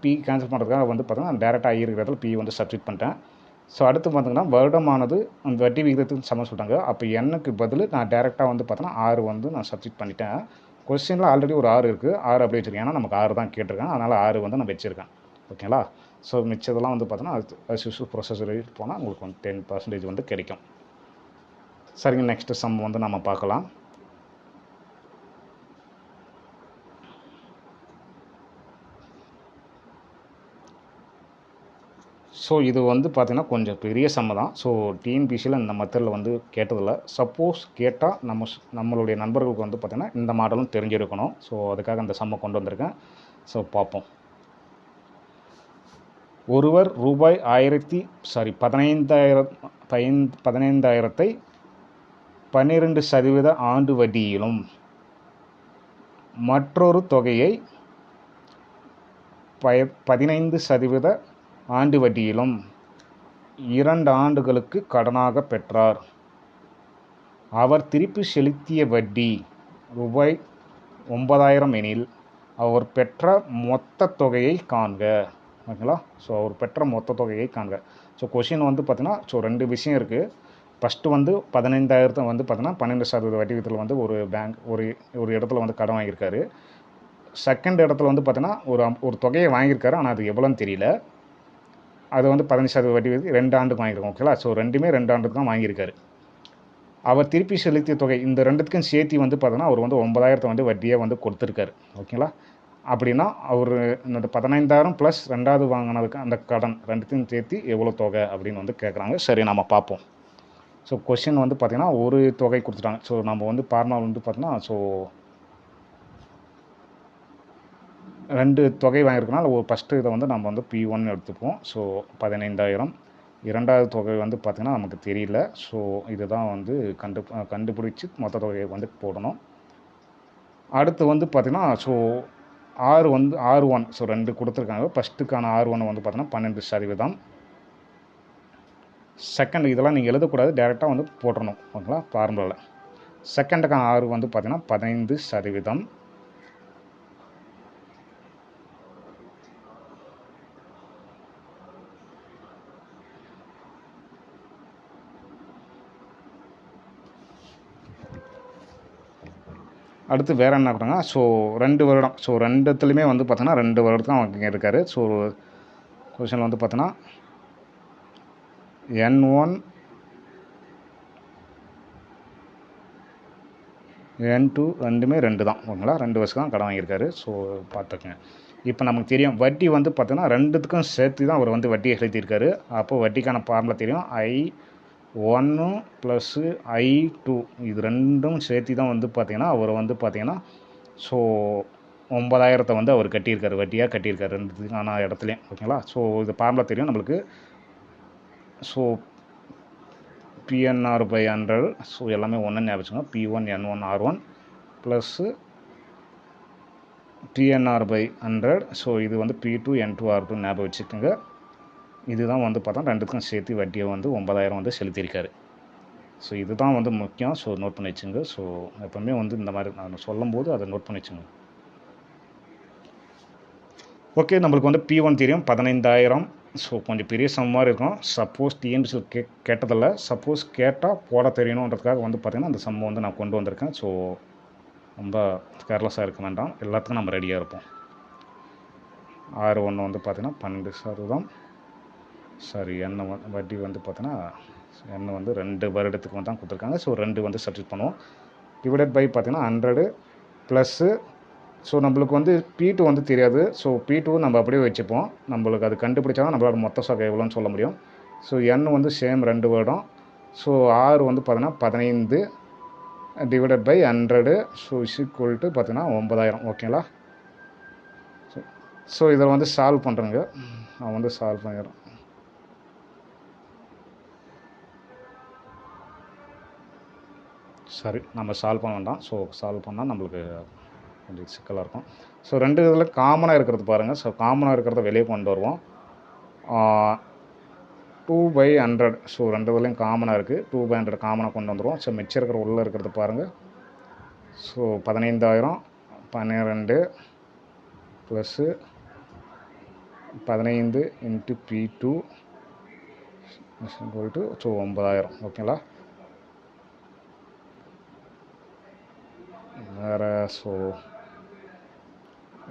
பி கேன்சல் பண்ணுறதுக்காக வந்து பார்த்தோன்னா டேரெக்டாக இருக்கிறதுல பி வந்து சப்ஸ்டிட் பண்ணிட்டேன். ஸோ அடுத்து பார்த்திங்கன்னா வருடமானது அந்த வட்டி விகிதத்துக்கு சமம் சொல்லிட்டாங்க. அப்போ எண்ணுக்கு பதில் நான் டேரெக்டாக வந்து பார்த்தோன்னா 6 வந்து நான் சப்ஸ்டிட் பண்ணிட்டேன். கொஸ்டினில் ஆல்ரெடி ஒரு 6 இருக்குது, 6 அப்படியே வச்சுருக்கேன். ஏன்னா நமக்கு 6 தான் கேட்டிருக்கேன், அதனால் 6 வந்து நான் வச்சுருக்கேன் ஓகேங்களா. ஸோ மிச்சதெல்லாம் வந்து பார்த்தோன்னா அது ப்ரொசஸர் போனால் உங்களுக்கு வந்து 10% வந்து கிடைக்கும். சரிங்க, நெக்ஸ்ட்டு சம் வந்து நம்ம பார்க்கலாம். ஸோ இது வந்து பார்த்திங்கன்னா கொஞ்சம் பெரிய சம்ம தான். ஸோ டிஎன்பிசியில் இந்த மெத்தடில் வந்து கேட்டதில்லை. சப்போஸ் கேட்டால் நம்மளுடைய நண்பர்களுக்கு வந்து பார்த்திங்கன்னா இந்த மாடலும் தெரிஞ்சிருக்கணும். ஸோ அதுக்காக அந்த சம்மை கொண்டு வந்திருக்கேன். ஸோ பார்ப்போம். ஒருவர் ரூபாய் 15,000ஐ 12% ஆண்டு வட்டியிலும் மற்றொரு தொகையை 15% ஆண்டு வட்டியிலும் 2 ஆண்டுகளுக்கு கடனாக பெற்றார். அவர் திருப்பி செலுத்திய வட்டி ரூபாய் 9,000 எனில் அவர் பெற்ற மொத்த தொகையை காண்க ஓகேங்களா. ஸோ அவர் பெற்ற மொத்த தொகையை காண்க. ஸோ கொஷின் வந்து பார்த்தீங்கன்னா ஸோ 2 விஷயம் இருக்குது. ஃபஸ்ட்டு வந்து 15,000 வந்து பார்த்தீங்கன்னா 12% வட்டி விதத்தில் வந்து ஒரு இடத்துல வந்து கடன் வாங்கியிருக்காரு. செகண்ட் இடத்துல வந்து பார்த்தீங்கன்னா ஒரு தொகையை வாங்கியிருக்காரு, ஆனால் அது எவ்வளோன்னு தெரியல. அது வந்து 15% வட்டி விதத்துக்கு 2 ஆண்டுக்கு வாங்கியிருக்கோம் ஓகேங்களா. ஸோ ரெண்டுமே 2 ஆண்டுக்கு தான் வாங்கியிருக்காரு. அவர் திருப்பி செலுத்திய தொகை இந்த ரெண்டுத்துக்கும் சேர்த்து வந்து பார்த்தோன்னா அவர் வந்து 9,000 வந்து வட்டியை வந்து கொடுத்துருக்காரு ஓகேங்களா. அப்படின்னா அவர் இந்த 15,000 ப்ளஸ் 2வது வாங்கினதுக்கு அந்த கடன் ரெண்டுத்தையும் சேர்த்து எவ்வளோ தொகை அப்படின்னு வந்து கேட்குறாங்க. சரி, நம்ம பார்ப்போம். ஸோ கொஷின் வந்து பார்த்திங்கன்னா ஒரு தொகை கொடுத்துட்டாங்க. ஸோ நம்ம வந்து ஃபார்முலா வந்து பார்த்தோன்னா ஸோ 2 தொகை வாங்கியிருக்கனால ஒரு ஃபஸ்ட்டு இதை வந்து நம்ம வந்து P1 எடுத்துப்போம். ஸோ 15,000. 2வது தொகை வந்து பார்த்திங்கன்னா நமக்கு தெரியல. ஸோ இதுதான் வந்து கண்டுபிடிச்சி மொத்த தொகையை வந்து போடணும். அடுத்து வந்து பார்த்திங்கன்னா ஸோ R1 ஸோ 2 கொடுத்துருக்காங்க. ஃபஸ்ட்டுக்கான R1 வந்து பார்த்தீங்கன்னா 12%. செகண்ட் இதெல்லாம் நீங்கள் எழுதக்கூடாது, டேரெக்டாக வந்து போட்டுறணும் ஓகேங்களா ஃபார்முலாவில். செகண்டுக்கான R வந்து பார்த்தீங்கன்னா 15%. அடுத்து வேறு என்ன கொடுங்க. ஸோ 2 வருடம். ஸோ ரெண்டுத்துலேயுமே வந்து பார்த்தோன்னா 2 வருடத்துக்கு அவங்க இருக்கார். ஸோ கொஷனில் வந்து பார்த்தோன்னா N1 N2 ரெண்டுமே 2 தான் ஓகேங்களா. 2 வருஷம் தான் கடன் வாங்கியிருக்காரு. ஸோ பார்த்துக்கங்க. இப்போ நமக்கு தெரியும் வட்டி வந்து பார்த்தோன்னா ரெண்டுத்துக்கும் சேர்த்து தான் அவர் வந்து வட்டியை செலுத்தியிருக்காரு. அப்போது வட்டிக்கான ஃபார்முலா தெரியும். I1 + I2 இது ரெண்டும் சேர்த்து தான் வந்து பார்த்திங்கன்னா அவர் வந்து பார்த்திங்கன்னா ஸோ 9,000 வந்து அவர் கட்டியிருக்காரு, வட்டியாக கட்டியிருக்காரு ரெண்டுத்துக்கான இடத்துலையும் ஓகேங்களா. ஸோ இது ஃபார்முலா தெரியும் நம்மளுக்கு. ஸோ PNR/100 ஸோ எல்லாமே ஒன்று ஞாபகம். P1 N1 R1 plus PNR/100. So இது வந்து P2 N2 R2 ஞாபகம் வச்சுக்கோங்க. இதுதான் வந்து பார்த்தா ரெண்டுத்துக்கும் சேர்த்து வட்டியை வந்து 9,000 வந்து செலுத்தியிருக்காரு. ஸோ இதுதான் வந்து முக்கியம். ஸோ நோட் பண்ணி வச்சுங்க. ஸோ எப்போவுமே வந்து இந்த மாதிரி நான் சொல்லும்போது அதை நோட் பண்ணி வச்சுங்க. ஓகே, நம்மளுக்கு வந்து P1 தெரியும் 15,000. ஸோ கொஞ்சம் பெரிய சம் மாதிரி இருக்கும். சப்போஸ் டிஎன்பிசி கேட்டதில்லை, சப்போஸ் கேட்டால் போட தெரியணுன்றதுக்காக வந்து பார்த்திங்கன்னா அந்த சம்மை வந்து நான் கொண்டு வந்திருக்கேன். ஸோ ரொம்ப கேர்லெஸ்ஸாக இருக்க வேண்டாம், எல்லாத்துக்கும் நம்ம ரெடியாக இருப்போம். 6 வந்து பார்த்திங்கன்னா 12%. சாரி, வட்டி வந்து பார்த்தீங்கன்னா வந்து 2 வருடத்துக்கு தான் கொடுத்துருக்காங்க. ஸோ 2 வந்து சப்ஸ்டிட் பண்ணுவோம். டிவைடட் பை பார்த்தீங்கன்னா 100 ப்ளஸ்ஸு. ஸோ நம்மளுக்கு வந்து P2 வந்து தெரியாது. ஸோ P2 நம்ம அப்படியே வச்சுப்போம். நம்மளுக்கு அது கண்டுபிடிச்சா தான் நம்மளோட மொத்த தொகை எவ்வளோன்னு சொல்ல முடியும். ஸோ N வந்து சேம் 2 வருடம். ஸோ R வந்து பார்த்தீங்கன்னா 15 டிவைடட் பை 100. ஸோ = பார்த்தீங்கன்னா 9000. ஓகேங்களா? ஸோ இதில் வந்து சால்வ் பண்ணுறேங்க. நான் வந்து சால்வ் பண்ணிடுறேன். சரி, நம்ம சால்வ் பண்ண வேண்டாம். ஸோ சால்வ் பண்ணால் நம்மளுக்கு கொஞ்சம் சிக்கலாக இருக்கும். ஸோ 2 இதில் காமனாக இருக்கிறது பாருங்கள். ஸோ காமனாக இருக்கிறத வெளியே கொண்டு வருவோம். 2/100. ஸோ 2 இதுலேயும் காமனாக இருக்குது. 2/100 காமனாக கொண்டு வந்துடுவோம். ஸோ மிச்சம் இருக்கிற உள்ளே இருக்கிறது பாருங்கள். So 15000 12 plus 15 × P2 so 9000. ஓகேங்களா? வேறு ஸோ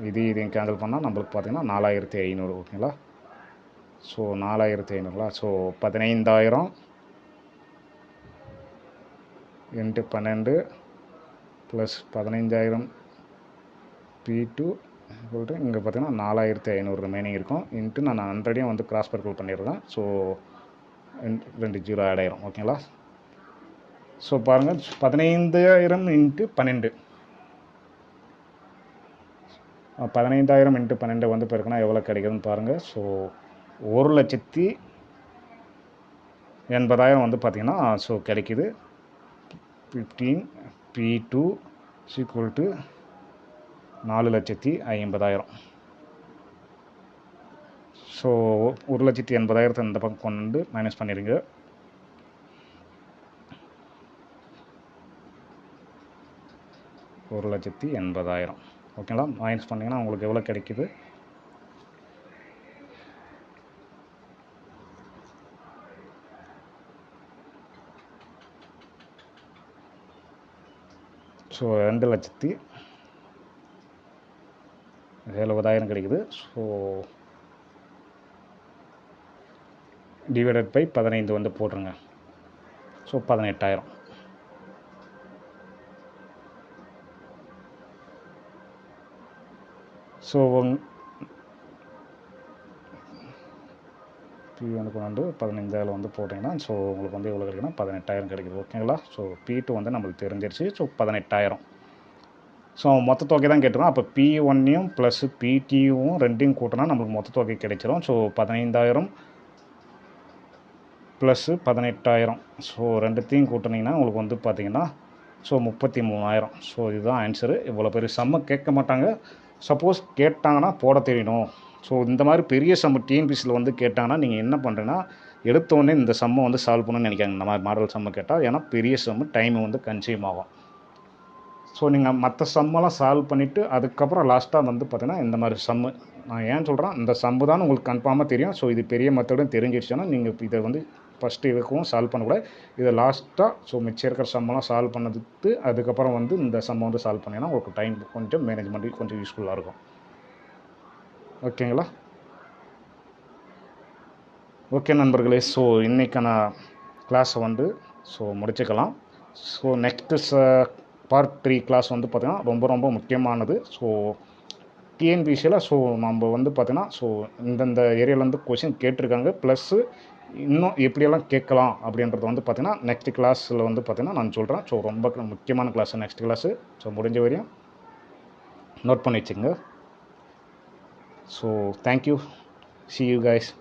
இதையும் கேன்சல் பண்ணால் நம்மளுக்கு பார்த்திங்கன்னா 4500. ஓகேங்களா? ஸோ 4500ங்களா? ஸோ 15000 × 12 ப்ளஸ் 15000 P2 இங்கே பார்த்திங்கன்னா 4500 ரிமைனிங் இருக்கும். இன்ட்டு நான் 100 வந்து கிராஸ் பர்க்கிள் பண்ணிடுறேன். ஸோ 2 0 ஆட் ஆயிரும். ஓகேங்களா? ஸோ பாருங்கள், 15000 × 12 15000 × 12 வந்து பெருக்கினா எவ்வளோ கிடைக்குதுன்னு பாருங்கள். ஸோ 1,80,000 வந்து பார்த்திங்கன்னா ஸோ கிடைக்குது. 15 P2 = 4,50,000. ஸோ 1,80,000 இந்த பக்கம் கொண்டு வந்து மைனஸ் பண்ணிடுங்க. $1,80,000. ஓகேங்களா? மைனஸ் பண்ணிங்கன்னா உங்களுக்கு எவ்வளோ கிடைக்குது? ஸோ 2,70,000 கிடைக்குது. ஸோ டிவைடட் பை 15 வந்து போட்டுருங்க. ஸோ 18,000. ஸோ P வந்து கொண்டு 15,000 வந்து போட்டிங்கன்னா ஸோ உங்களுக்கு வந்து எவ்வளோ கிடைக்குன்னா 18,000 கிடைக்குது. ஓகேங்களா? ஸோ P2 வந்து நம்மளுக்கு தெரிஞ்சிருச்சு. ஸோ 18,000. ஸோ மொத்த தொகை தான் கேட்டிருக்கோம். அப்போ P1 ப்ளஸ் P2 ரெண்டையும் கூட்டினா நம்மளுக்கு மொத்த தொகை கிடைச்சிரும். So 15,000 plus 18,000. ஸோ ரெண்டுத்தையும் கூட்டினீங்கன்னா உங்களுக்கு வந்து பார்த்திங்கன்னா ஸோ 33,000. ஸோ இதுதான் ஆன்சரு. இவ்வளோ பெரிய சம்மை கேட்க மாட்டாங்க. சப்போஸ் கேட்டாங்கன்னா போட தெரியணும். ஸோ இந்த மாதிரி பெரிய சம்மு டிஎன்பிசியில் வந்து கேட்டாங்கன்னா நீங்கள் என்ன பண்ணுறீங்கன்னா எடுத்தோடனே இந்த சம்மை வந்து சால்வ் பண்ணணும்னு நினைக்காங்க. இந்த மாதிரி மாடல் சம்மை கேட்டால், ஏன்னா பெரிய சம்மு டைம் வந்து கன்சியூம் ஆகும். ஸோ நீங்கள் மற்ற சம்மெல்லாம் சால்வ் பண்ணிவிட்டு அதுக்கப்புறம் லாஸ்ட்டாக வந்து பார்த்தீங்கன்னா இந்த மாதிரி சம்மு நான் ஏன் சொல்கிறேன், இந்த சம்மு தான் உங்களுக்கு கன்ஃபார்மாக தெரியும். ஸோ இது பெரிய மெத்தடும் தெரிஞ்சிடுச்சுன்னா நீங்கள் இதை வந்து ஃபஸ்ட்டு இதுக்கும் சால்வ் பண்ணக்கூடாது. இதை லாஸ்ட்டாக ஸோ மிச்சம் இருக்கிற சம்மெல்லாம் சால்வ் பண்ணதுக்கு அதுக்கப்புறம் வந்து இந்த சம்மை வந்து சால்வ் பண்ணிங்கன்னா உங்களுக்கு டைம் கொஞ்சம் மேனேஜ்மெண்ட்டுக்கு கொஞ்சம் யூஸ்ஃபுல்லாக இருக்கும். ஓகேங்களா? ஓகே நண்பர்களே, ஸோ இன்றைக்கான கிளாஸை வந்து ஸோ முடிச்சுக்கலாம். ஸோ நெக்ஸ்ட்டு பார்ட் 3 கிளாஸ் வந்து பார்த்திங்கன்னா ரொம்ப ரொம்ப முக்கியமானது. ஸோ டிஎன்பிசியில் ஸோ நம்ம வந்து பார்த்திங்கன்னா ஸோ இந்தந்த ஏரியாவிலேருந்து கொஷின் கேட்டிருக்காங்க. ப்ளஸ்ஸு இன்னும் எப்படியெல்லாம் கேட்கலாம் அப்படின்றது வந்து பார்த்திங்கன்னா நெக்ஸ்ட் கிளாஸில் வந்து பார்த்திங்கன்னா நான் சொல்கிறேன். ஸோ ரொம்ப முக்கியமான கிளாஸ் நெக்ஸ்ட் கிளாஸு. ஸோ முடிஞ்ச வரையும் நோட் பண்ணி வச்சுக்கோங்க. So thank you. See you guys.